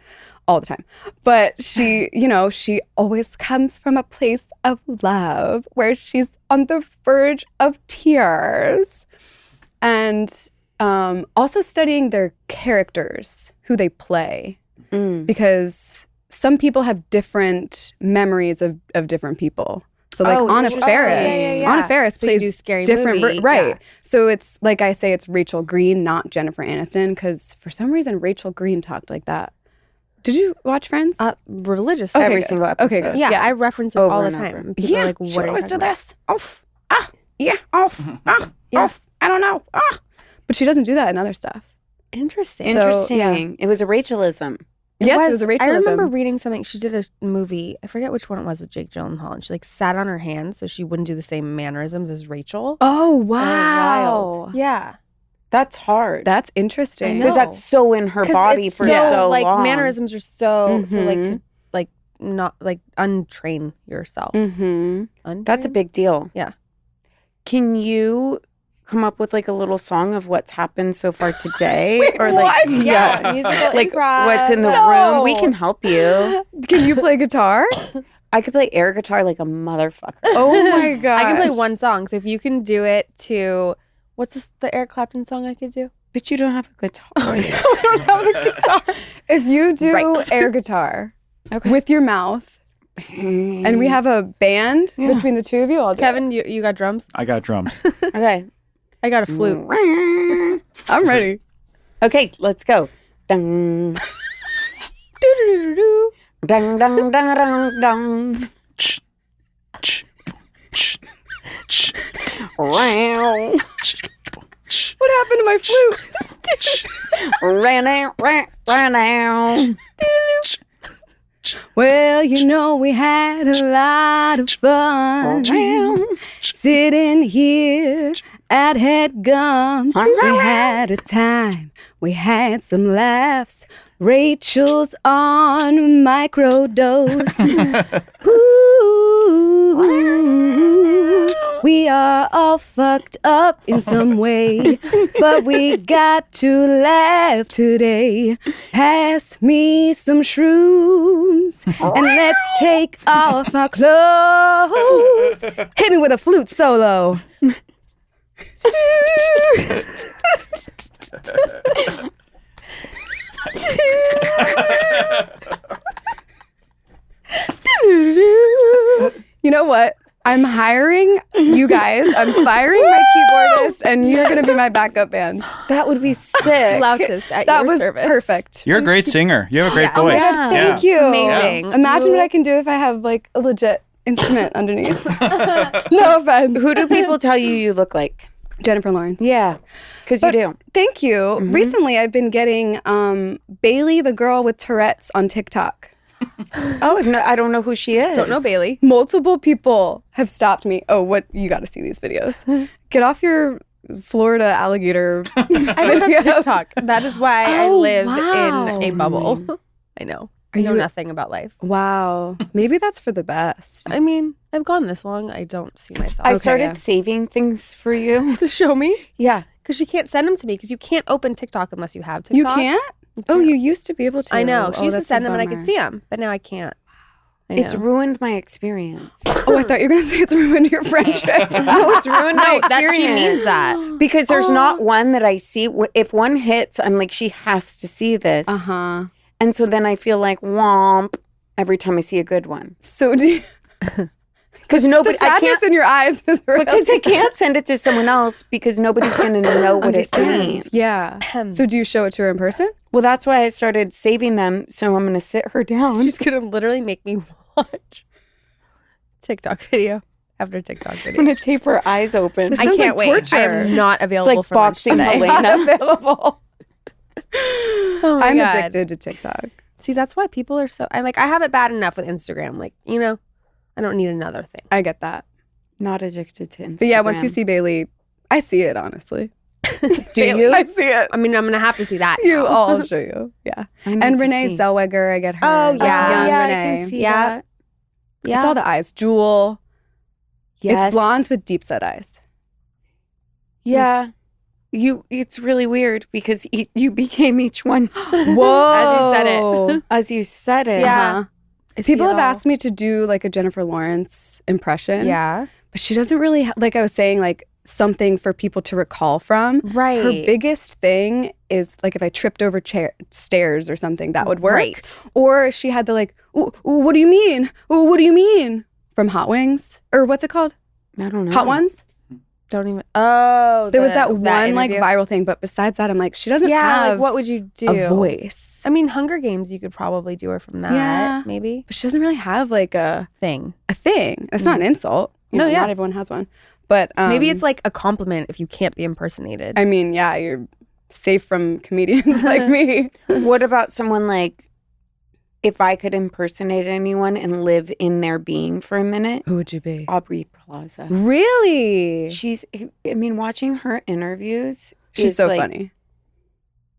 all the time. But she, she always comes from a place of love where she's on the verge of tears. And also studying their characters, who they play. Because some people have different memories of different people. So like Anna interesting. Faris, Yeah. Anna Faris So you plays do Scary different, Movie, right? yeah. So it's like I say, it's Rachel Green, not Jennifer Aniston, because for some reason Rachel Green talked like that. Did you watch Friends? Religious. Okay, Every good. single episode. Okay, good. Yeah, Yeah. I reference it Over all the and time. over. People are like, what are you talking about? this. Off. Off. I don't know. But she doesn't do that in other stuff. Interesting. Interesting. It was a Rachelism. Yes, it was a Rachelism. I remember reading something. She did a movie. I forget which one it was with Jake Gyllenhaal. And she like sat on her hands so she wouldn't do the same mannerisms as Rachel. Oh, wow. Yeah. That's hard. That's interesting. Because that's so in her 'Cause body it's for so like long. mannerisms are so like Mhm. to like not like untrain yourself. Mm-hmm. That's a big deal. Yeah. Can you come up with like a little song of what's happened so far today? Or like Yeah, musical like improv. what's in the room? We can help you. Can you play guitar? I could play air guitar like a motherfucker. Oh my god! I can play one song. So if you can do it to what's the Eric Clapton song I could do? But you don't have a guitar. I don't have a guitar. If you do Right. air guitar Okay. with your mouth, and we have a band between the two of you, I'll do Kevin, you got drums? I got drums. Okay. I got a flute. it. I'm ready. Okay, let's go. Dun. Dun, dun, dun, dun, dun. Wow. What happened to my flute? Ran out, ran out. Well, we had a lot of fun sitting here at Headgum. We had a time. We had some laughs. Rachel's on microdose. Ooh, we are all fucked up in some way, but we got to laugh today. Pass me some shrooms and let's take off our clothes. Hit me with a flute solo. You know what? I'm hiring you guys. I'm firing my keyboardist, and you're going to be my backup band. That would be sick. Flautist at That your was service. perfect. You're a great singer. You have a great Yeah. voice. Yeah. Thank you. Amazing. Imagine what I can do if I have like a legit instrument underneath. No offense. Who do people tell you look like? Jennifer Lawrence. Yeah, because you do. Thank you. Recently, I've been getting Bailey, the girl with Tourette's, on TikTok. Oh, no, I don't know who she is. Don't know Bailey. Multiple people have stopped me. Oh, what? You got to see these videos. Get off your Florida alligator. I don't have TikTok. That is why I Oh, live wow. in a bubble. I know. I know nothing about life. Wow. Maybe that's for the best. I mean, I've gone this long. I don't see myself. I Okay, started yeah. saving things for you. to show me Yeah. because you can't send them to me because you can't open TikTok unless you have TikTok. You can't? Oh, you used to be able to. I know. She Oh, used to that's a send them and I bummer. could see them, but now I can't. I It's know. ruined my experience. Oh, I thought you were going to say it's ruined your friendship. No, it's ruined my No, experience. that she means that. Because there's not one that I see. If one hits, I'm like, she has to see this. Uh-huh. And so then I feel like womp every time I see a good one. So do you, Because the nobody, I sadness can't, in your eyes is real. because I can't send it to someone else because nobody's going to know what it means. Yeah. So do you show it to her in person? Well, that's why I started saving them. So I'm going to sit her down. She's going to literally make me watch TikTok video after TikTok I'm video. going to tape her eyes open. I sounds can't like wait. torture. I am not available like for lunch boxing today. Helena. Not available. Oh my I'm God. addicted to TikTok. See, that's why people are so. I have it bad enough with Instagram. Like, I don't need another thing. I get that. Not addicted to Instagram. But yeah, once you see Bailey, I see it, honestly. Do you? I see it. I mean, I'm gonna have to see that. You, now. I'll show you. Yeah. I need And to Renee see. Zellweger, I get her. Oh, yeah. Young yeah, Renee. I can see Yeah. that. Yeah. It's all the eyes. Jewel. Yes. It's blondes with deep set eyes. Yeah. It's really weird because you became each one Whoa. as you said it. Yeah. Uh-huh. I see People it have all. asked me to do like a Jennifer Lawrence impression. Yeah. But she doesn't really, like I was saying, like something for people to recall from. Right. Her biggest thing is like if I tripped over stairs or something, that would work. Right. Or she had the like, ooh, what do you mean? Ooh, what do you mean? From Hot Wings? Or what's it called? I don't know. Hot Ones? Don't even. Oh, There was that one like interview. viral thing. But besides that, I'm like, she doesn't Yeah. have Like, what would you do? a voice. I mean, Hunger Games. You could probably do her from that. Yeah. Maybe But she doesn't really have like a thing. thing. It's not an insult. You No, know, yeah. Not everyone has one. But Maybe it's like a compliment if you can't be impersonated. I mean, yeah, you're safe from comedians like me. What about someone like, if I could impersonate anyone and live in their being for a minute? Who would you be? Aubrey Plaza. Really? I mean, watching her interviews, She's is so like, funny.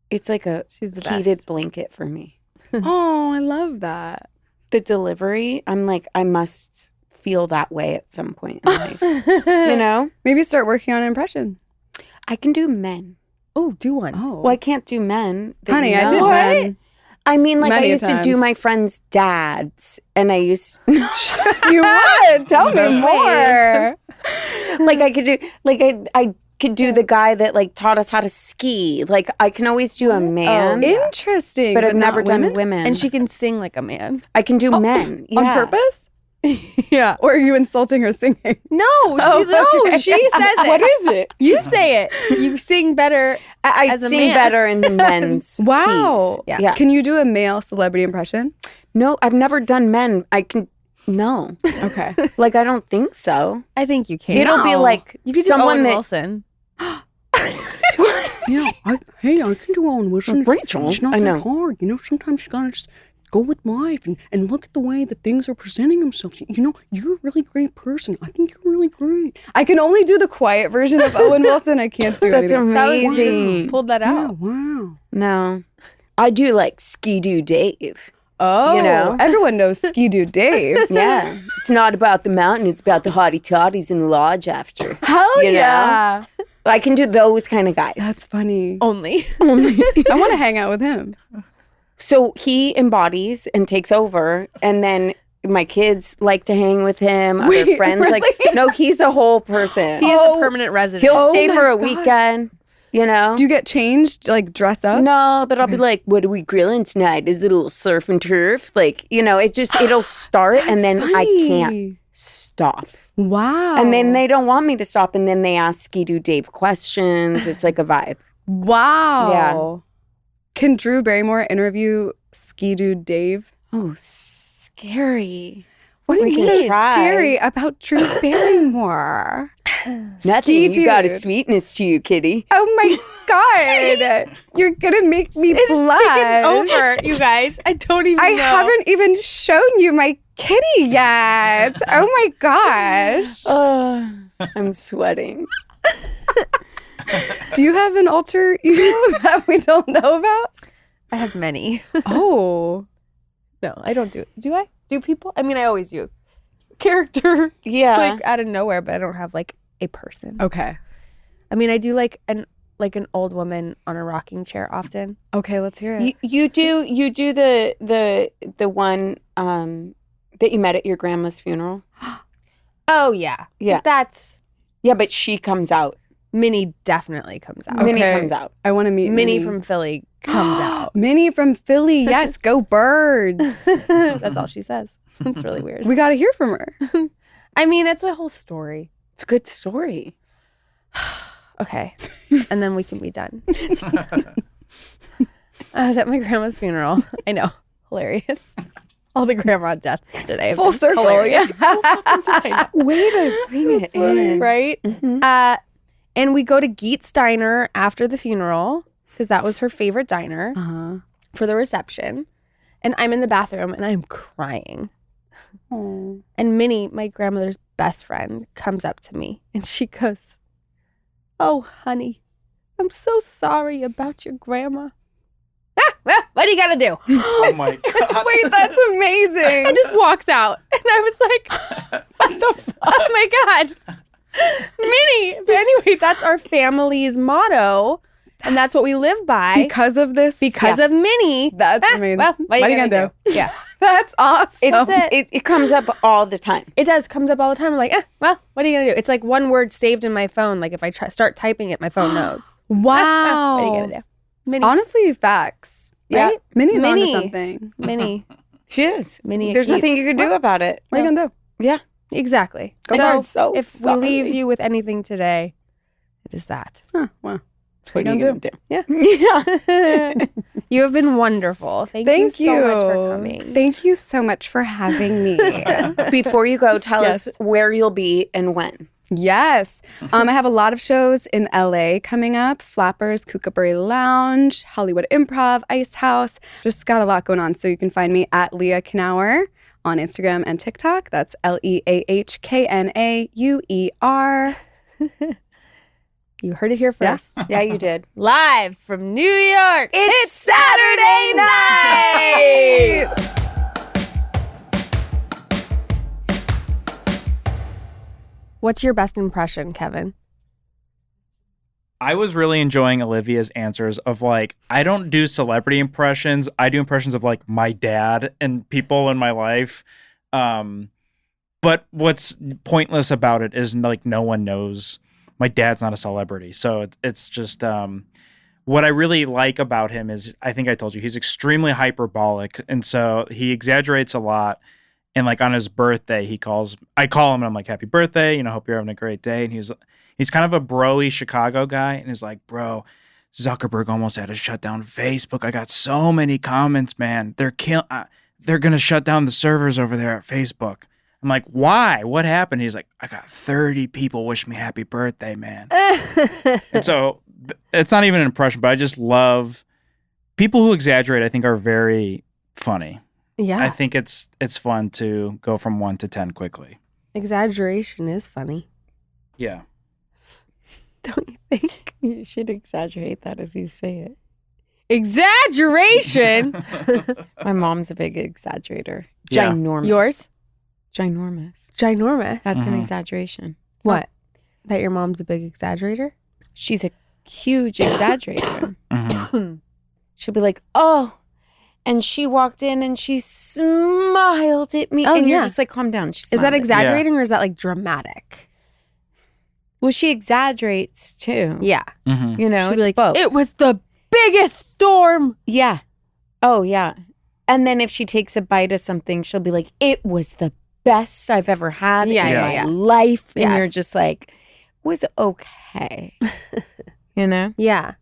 It's like a She's the heated best. blanket for me. Oh, I love that. The delivery, I'm like, I must feel that way at some point in life. You know? Maybe start working on an impression. I can do men. Oh, do one. Oh, Well, I can't do men. that honey, you I know. did men. I mean, like, Many I used to do times. my friends' dads, and I used You would tell me No more. like I could do I could do the guy that like taught us how to ski. Like I can always do a man, Interesting, but I've never not done women? women. And she can sing like a man. I can do men on yeah. purpose. Yeah. Or are you insulting her singing? No, okay. she says it. What is it? You say it. You sing better. I As a sing man. better in the men's Wow. keys. Yeah. Can you do a male celebrity impression? No, I've never done men. I can no. Okay. Like I don't think so. I think you can. It'll be like you could do someone Owen that Wilson. Yeah, I can do Owen Wilson. Rachel, It's not I that know. hard. You know, sometimes you gotta just go with life and look at the way that things are presenting themselves. You know, you're a really great person. I think you're really great. I can only do the quiet version of Owen Wilson. I can't do That's anything. That was you amazing. just pulled that Yeah, out. wow. No. I do like Ski-Doo Dave. Oh, You know? everyone knows Ski-Doo Dave. Yeah. It's not about the mountain, it's about the hottie toddies in the lodge after. Hell You know? yeah. I can do those kind of guys. That's funny. Only. I want to hang out with him. So he embodies and takes over, and then my kids like to hang with him. Other Wait, friends like really? no, he's a whole person. He is Oh. a permanent resident. He'll Oh stay my for a God. weekend, you know. Do you get changed, like dress up? No, but I'll be like, "What are we grilling tonight? Is it a little surf and turf?" Like, you know, it'll start, and then I can't stop. Wow. And then they don't want me to stop, and then they ask Ski-Doo Dave questions. It's like a vibe. Wow. Yeah. Can Drew Barrymore interview Ski-Doo Dave? Oh, scary. What We is can so try. scary about Drew Barrymore? Nothing. You got a Ski-Doo. sweetness to you, kitty. Oh my God. You're going to make me It's blush. over, you guys. I don't even I know. haven't even shown you my kitty yet. Oh my gosh. I'm sweating. Do you have an alter ego that we don't know about? I have many. Oh. No, I don't do it. Do I? Do people? I mean, I always do. Character, Yeah. like out of nowhere, but I don't have like a person. Okay. I mean, I do like like an old woman on a rocking chair often. Okay, let's hear it. You do the one that you met at your grandma's funeral. Oh yeah. Yeah. That's Yeah, but she comes out. Minnie definitely comes out. Minnie Okay. comes out. I want to meet Minnie from Philly comes out. Minnie from Philly. Yes, go birds. That's all she says. It's really weird. We got to hear from her. I mean, it's a whole story. It's a good story. Okay. And then we can be done. I was at my grandma's funeral. I know. Hilarious. All the grandma deaths today. have Full been circle. hilarious. Yeah. Way to bring it in. Right? Mhm. And we go to Geet's Diner after the funeral because that was her favorite diner Uh-huh. for the reception. And I'm in the bathroom and I'm crying. Oh. And Minnie, my grandmother's best friend, comes up to me and she goes, "Oh, honey, I'm so sorry about your grandma." Well, what do you gotta do? Oh my God. Wait, that's amazing. And just walks out. And I was like, what the fuck? Oh my God. Minnie. But anyway, that's our family's motto. And that's what we live by. Because of this? Because of Minnie. That's amazing. Well, what are you gonna do? Yeah. That's awesome. That's it. It comes up all the time. It does. Comes up all the time. I'm like, well, what are you gonna do? It's like one word saved in my phone. Like if I start typing it, my phone knows. Wow. What are you gonna do? Minnie. Honestly, facts. Yeah. Right? Minnie's onto Minnie. something. Minnie. She is. Minnie. There's nothing you can do about it. What are you going to do? Yeah. Exactly. Go So birds. So if we leave sorry. you with anything today, it is that. Huh, well. What are you going to do? Yeah. Yeah. You have been wonderful. Thank you so much for coming. Thank you so much for having me. Before you go, tell Yes. us where you'll be and when. Yes. I have a lot of shows in LA coming up. Flappers, Kookaburra Lounge, Hollywood Improv, Ice House. Just got a lot going on. So you can find me at Leah Knauer on Instagram and TikTok. That's LeahKnauer. You heard it here first. Yeah, you did. Live from New York. It's Saturday night! What's your best impression, Kevin? I was really enjoying Olivia's answers of like, I don't do celebrity impressions. I do impressions of like my dad and people in my life. But what's pointless about it is like no one knows. My dad's not a celebrity. So it's just what I really like about him is, I think I told you, he's extremely hyperbolic. And so he exaggerates a lot. And like on his birthday, I call him and I'm like, happy birthday. Hope you're having a great day. And he's kind of a bro-y Chicago guy. And he's like, bro, Zuckerberg almost had to shut down Facebook. I got so many comments, man. They're going to shut down the servers over there at Facebook. I'm like, why? What happened? He's like, I got 30 people wish me happy birthday, man. And so it's not even an impression, but I just love people who exaggerate. I think are very funny. Yeah. I think it's fun to go from 1 to 10 quickly. Exaggeration is funny. Yeah. Don't you think? You should exaggerate that as you say it. Exaggeration? My mom's a big exaggerator. Yeah. Ginormous. Yours? Ginormous. Ginormous. That's an Mhm. exaggeration. What? That your mom's a big exaggerator? She's a huge exaggerator. Mhm. She'll be like, oh, and she walked in and she smiled at me. Oh, and you're yeah. just like, calm down. She Is that smiled at me. exaggerating or is that like dramatic? Well, she exaggerates too. Yeah. Mhm. You know, She'd be it's like, both. it was the biggest storm. Yeah. Oh, yeah. And then if she takes a bite of something, she'll be like, it was the best I've ever had Yeah, in yeah, my yeah. life. And Yeah. you're just like, it was okay. You know? Yeah.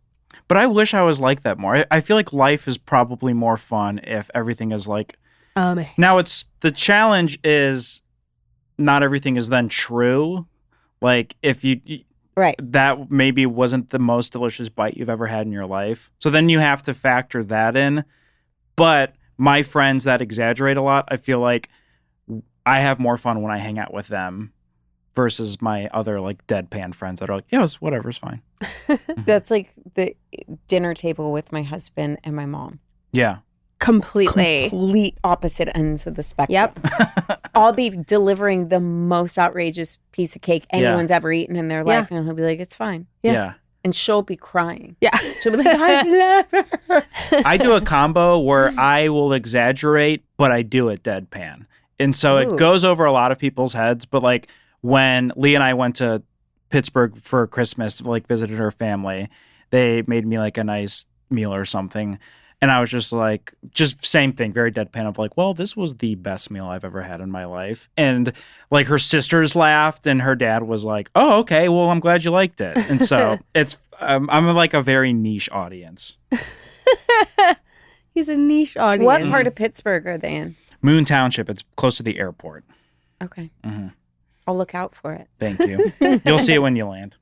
But I wish I was like that more. I feel like life is probably more fun if everything is like. Now it's the challenge is not everything is then true. Like if you Right. that maybe wasn't the most delicious bite you've ever had in your life. So then you have to factor that in. But my friends that exaggerate a lot, I feel like I have more fun when I hang out with them versus my other like deadpan friends that are like, yeah, it's whatever, it's fine. That's like the dinner table with my husband and my mom. Yeah. Completely. Complete opposite ends of the spectrum. Yep. I'll be delivering the most outrageous piece of cake Yeah. anyone's ever eaten in their life, and he'll be like, it's fine. Yeah. Yeah. and she'll be crying. Yeah. She'll be like, I love her. I do a combo where I will exaggerate, but I do it deadpan. And so Ooh. it goes over a lot of people's heads. But like when Leah and I went to Pittsburgh for Christmas, like visited her family, they made me like a nice meal or something. And I was just like, just same thing, very deadpan of like, well, this was the best meal I've ever had in my life. And like her sisters laughed and her dad was like, oh, okay, well, I'm glad you liked it. And so I'm like a very niche audience. He's a niche audience. What part of Pittsburgh are they in? Moon Township, it's close to the airport. Okay. Mm-hmm. I'll look out for it. Thank you. You'll see it when you land.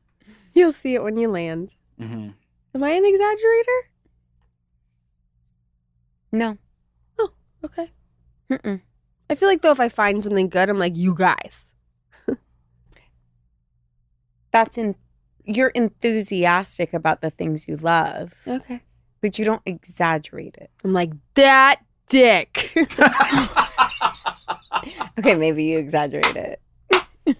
You'll see it when you land. Mm-hmm. Am I an exaggerator? No. Oh, okay. Mm-mm. I feel like though if I find something good, I'm like, you guys. You're enthusiastic about the things you love, Okay. but you don't exaggerate it. I'm like, that dick. Okay, maybe you exaggerate it. I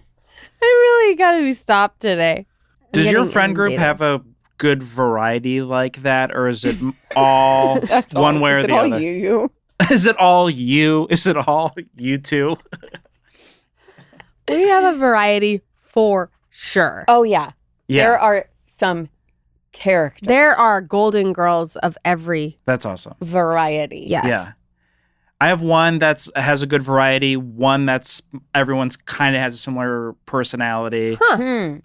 really gotta be stopped today. I'm Does your getting friend group inundated. have a good variety like that? Or is it all That's one all. way or Is the it all other? you? Is it all you? Is it all you two? We have a variety for sure. Oh, yeah. Yeah, There are some characters. There are golden girls of every that's awesome. variety. yes. Yeah. I have one has a good variety, one that's everyone's kind of has a similar personality. Hmm.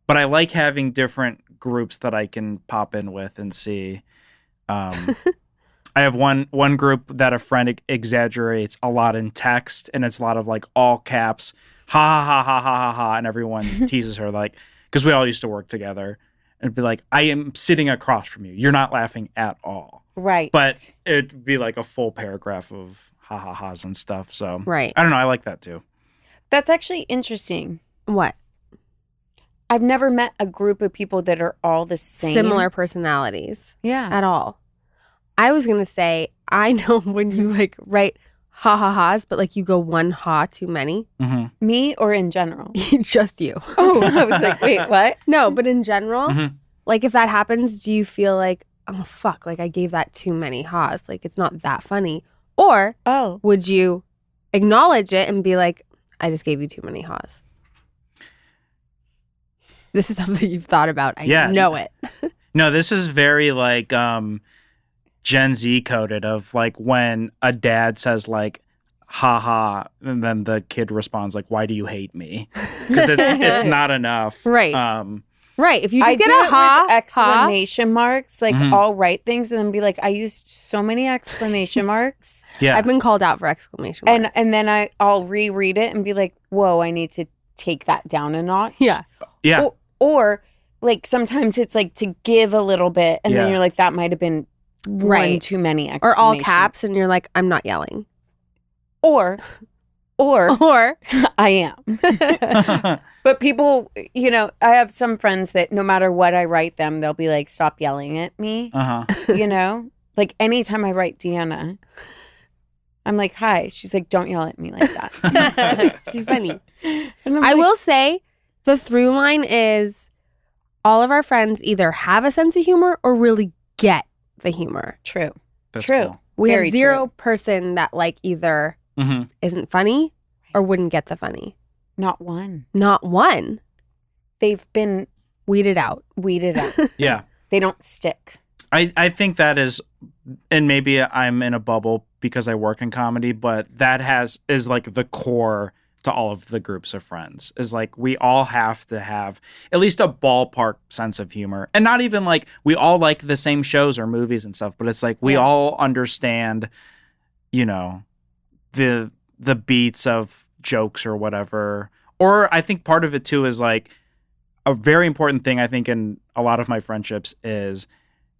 But I like having different groups that I can pop in with and see. I have one group that a friend exaggerates a lot in text, and it's a lot of like all caps, ha ha ha ha ha ha ha, and everyone teases her like, because we all used to work together, and it'd be like, I am sitting across from you, you're not laughing at all. Right. But it'd be like a full paragraph of ha ha ha's and stuff. So Right. I don't know. I like that too. That's actually interesting. What? I've never met a group of people that are all the same. Similar personalities Yeah. at all. I was going to say, I know when you like write ha ha ha's, but like you go one ha too many. Mm-hmm. Me or in general? Just you. Oh, I was like, wait, what? No, but in general, Mhm. like if that happens, do you feel like, oh fuck, like I gave that too many ha's, like it's not that funny? Or Oh, would you acknowledge it and be like, I just gave you too many ha's? This is something you've thought about. I Yeah. know it. No, this is very like Gen Z coded of like when a dad says like ha ha and then the kid responds like, why do you hate me? Because it's not enough. Right. Right. If you just I get do a it ha, with exclamation marks. Like Mhm. I'll write things and then be like, I used so many exclamation marks. Yeah. I've been called out for exclamation marks. And then I'll reread it and be like, whoa, I need to take that down a notch. yeah. Yeah. Or like sometimes it's like to give a little bit and Yeah. then you're like, that might have been one Right. too many Or all exclamation. caps and you're like, I'm not yelling. Or Or I am. But people, you know, I have some friends that no matter what I write them, they'll be like, stop yelling at me. Uh-huh. You know, like anytime I write Deanna, I'm like, hi. She's like, don't yell at me like that. she's funny. And I'm I like, will say the through line is all of our friends either have a sense of humor or really get the humor. True. That's True. cool. We Very have zero true. person that like either Mm-hmm. isn't funny or wouldn't get the funny. Not one. Not one. They've been Weeded out. weeded out. Yeah. They don't stick. I think that is, and maybe I'm in a bubble because I work in comedy, but that is like the core to all of the groups of friends is like we all have to have at least a ballpark sense of humor, and not even like we all like the same shows or movies and stuff, but it's like we Yeah. all understand, you know, the beats of jokes or whatever. Or I think part of it too is like a very important thing I think in a lot of my friendships is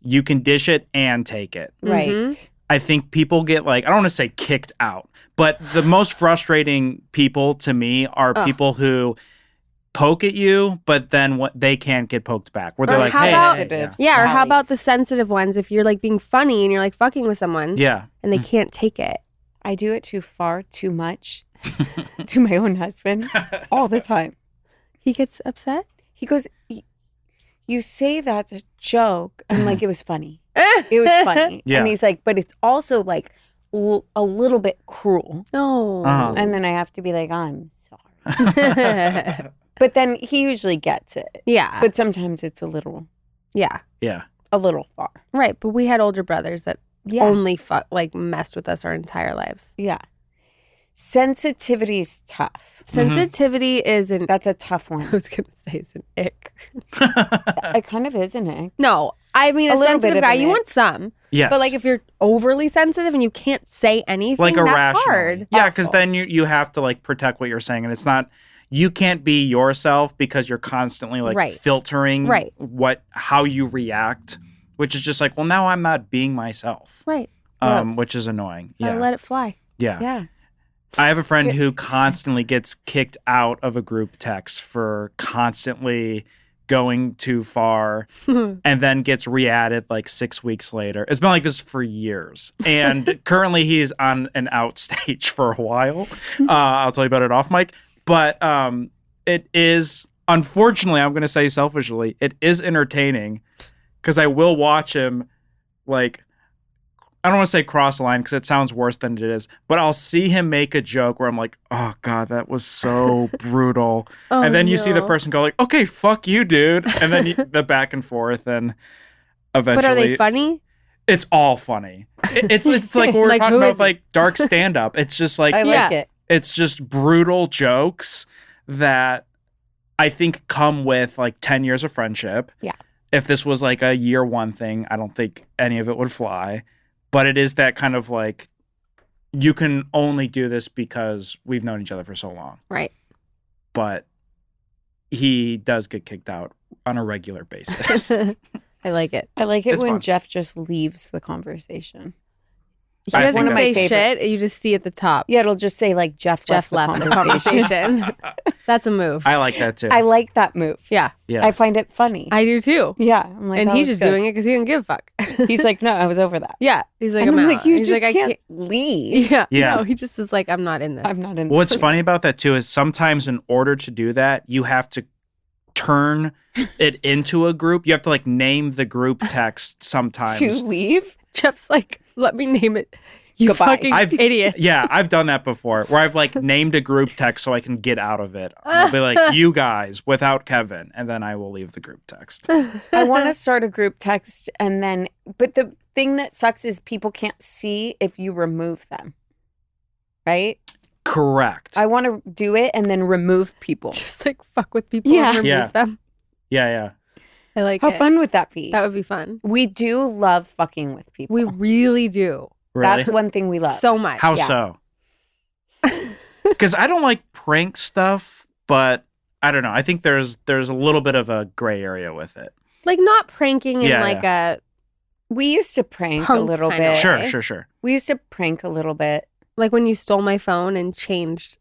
you can dish it and take it. Right. Mhm. I think people get like, I don't want to say kicked out, but the most frustrating people to me are Ugh. people who poke at you, but then what they can't get poked back. Where they're Or like, how hey, about- hey, yeah. Yeah, or how about Valleys. the sensitive ones if you're like being funny and you're like fucking with someone Yeah. and they can't take it. I do it too far, too much to my own husband all the time. He gets upset? He goes, you say that's a joke. I'm like, it was funny. It was funny. Yeah. And he's like, but it's also like a little bit cruel. Oh. And then I have to be like, I'm sorry. But then he usually gets it. Yeah. But sometimes it's a little yeah. Yeah. far. Right. But we had older brothers that Yeah. only messed with us our entire lives. Yeah. Sensitivity's tough. Sensitivity is an. That's a tough one. I was gonna say it's an ick. It kind of is, isn't it? No, I mean A a little bit sensitive of guy. an You ick. want some, Yes. but like if you're overly sensitive and you can't say anything, like that's irrational. hard. Yeah, because Awful. then you have to like protect what you're saying, and it's not. You can't be yourself because you're constantly like Right. filtering Right. how you react, which is just like, well, now I'm not being myself, Right. Gross. which is annoying. Gotta Yeah, let it fly. yeah. Yeah. I have a friend who constantly gets kicked out of a group text for constantly going too far and then gets re-added like 6 weeks later. It's been like this for years. And currently he's on an out stage for a while. I'll tell you about it off mic. But it is, unfortunately, I'm going to say selfishly, it is entertaining because I will watch him like, I don't want to say cross the line because it sounds worse than it is, but I'll see him make a joke where I'm like, oh God, that was so brutal. Oh, And then you see the no. person go like, okay, fuck you, dude. And then the back and forth and eventually. But are they funny? It's all funny. It's like what we're Like, talking who about is with, like dark stand-up. It's just like, I like Yeah. it. it's just brutal jokes that I think come with like 10 years of friendship. Yeah. If this was like a year one thing, I don't think any of it would fly. But it is that kind of like, you can only do this because we've known each other for so long. Right. But he does get kicked out on a regular basis. I like it. I like it It's when fun. Jeff just leaves the conversation. He I doesn't think say that's- shit. You just see at the top. Yeah, it'll just say like Jeff Jeff left left the the conversation. conversation. That's a move. I like that too. I like that move. Yeah. Yeah. I find it funny. I do too. yeah. I'm like, And that he's was just good. doing it because he didn't give a fuck. He's like, no, I was over that. yeah. He's like, And I'm I'm out. like, you He's just like, can't leave. Yeah. Yeah. No, he just is like, I'm not in this. I'm not in What's this. funny about that too is sometimes in order to do that, you have to turn it into a group. You have to like name the group text sometimes. To leave? Jeff's like, let me name it. You Goodbye. fucking I've- idiot. Yeah, I've done that before where I've like named a group text so I can get out of it. I'll be like, you guys without Kevin, and then I will leave the group text. I want to start a group text and then, but the thing that sucks is people can't see if you remove them. Right? Correct. I want to do it and then remove people. Just like fuck with people Yeah. and remove Yeah. them. Yeah. I like How it. fun would that be? That would be fun. We do love fucking with people. We really do. Really? That's one thing we love. So much. How yeah. so? Because I don't like prank stuff, but I don't know. I think there's a little bit of a gray area with it. Like not pranking in Yeah, like a We used to prank a Punked little kinda bit. way. Sure. We used to prank a little bit. like when you stole my phone and changed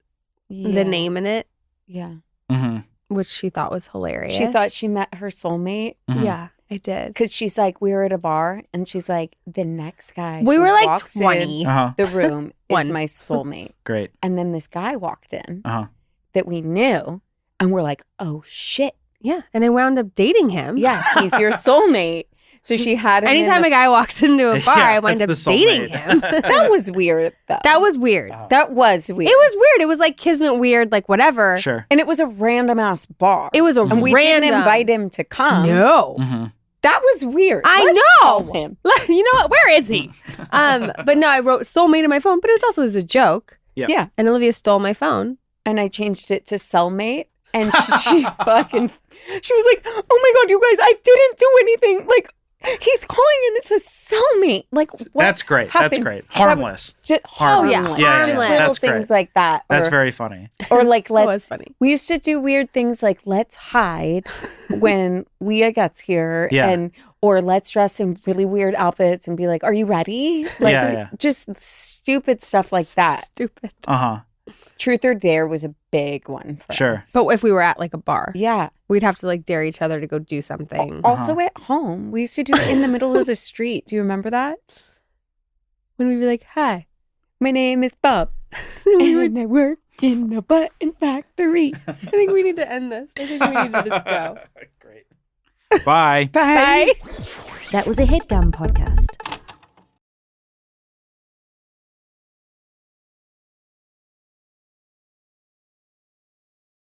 Yeah. the name in it, Yeah. Mm-hmm. which she thought was hilarious. She thought she met her soulmate Yeah, I did. because she's like, we were at a bar and she's like, the next guy. We who were like walks in 20. Uh-huh. the room is One. my soulmate. Great. And then this guy walked in Uh-huh. that we knew. And we're like, oh shit. Yeah, and I wound up dating him. Yeah, he's your soulmate. So she had him. Anytime a guy walks into a bar, Yeah, I wind up that's the dating soulmate. him. that was weird though. That was weird. That was weird. It was weird. It was like kismet weird, like whatever. Sure. And it was a random ass bar. It was a and we random. didn't invite him to come. No. Mm-hmm. That was weird. I Let's know. call him. You know what? Where is he? But no, I wrote soulmate in my phone, but it was also as a joke. Yeah. Yeah. And Olivia stole my phone. And I changed it to cellmate. And she fucking, she was like, oh my God, you guys, I didn't do anything. Like, he's calling and it's a cellmate. Like, what That's great. happened? That's great. Harmless. Just Oh, yeah. harmless. Yeah, Just harmless. little That's things great. like that. That's or, very funny. or like, That was let's, funny. we used to do weird things like, let's hide when Leah gets here. Yeah. And, or let's dress in really weird outfits and be like, are you ready? Like, Yeah. just stupid stuff like that. Stupid. Uh-huh. Truth or Dare was a big one for Sure. us. But if we were at like a bar, Yeah. we'd have to like dare each other to go do something. Also at home, we used to do it in the middle of the street. Do you remember that? When we'd be like, hi. My name is Bob, We would- and I work in a button factory. I think we need to end this. I think we need to just go. Great. Bye. Bye. That was a Headgum podcast.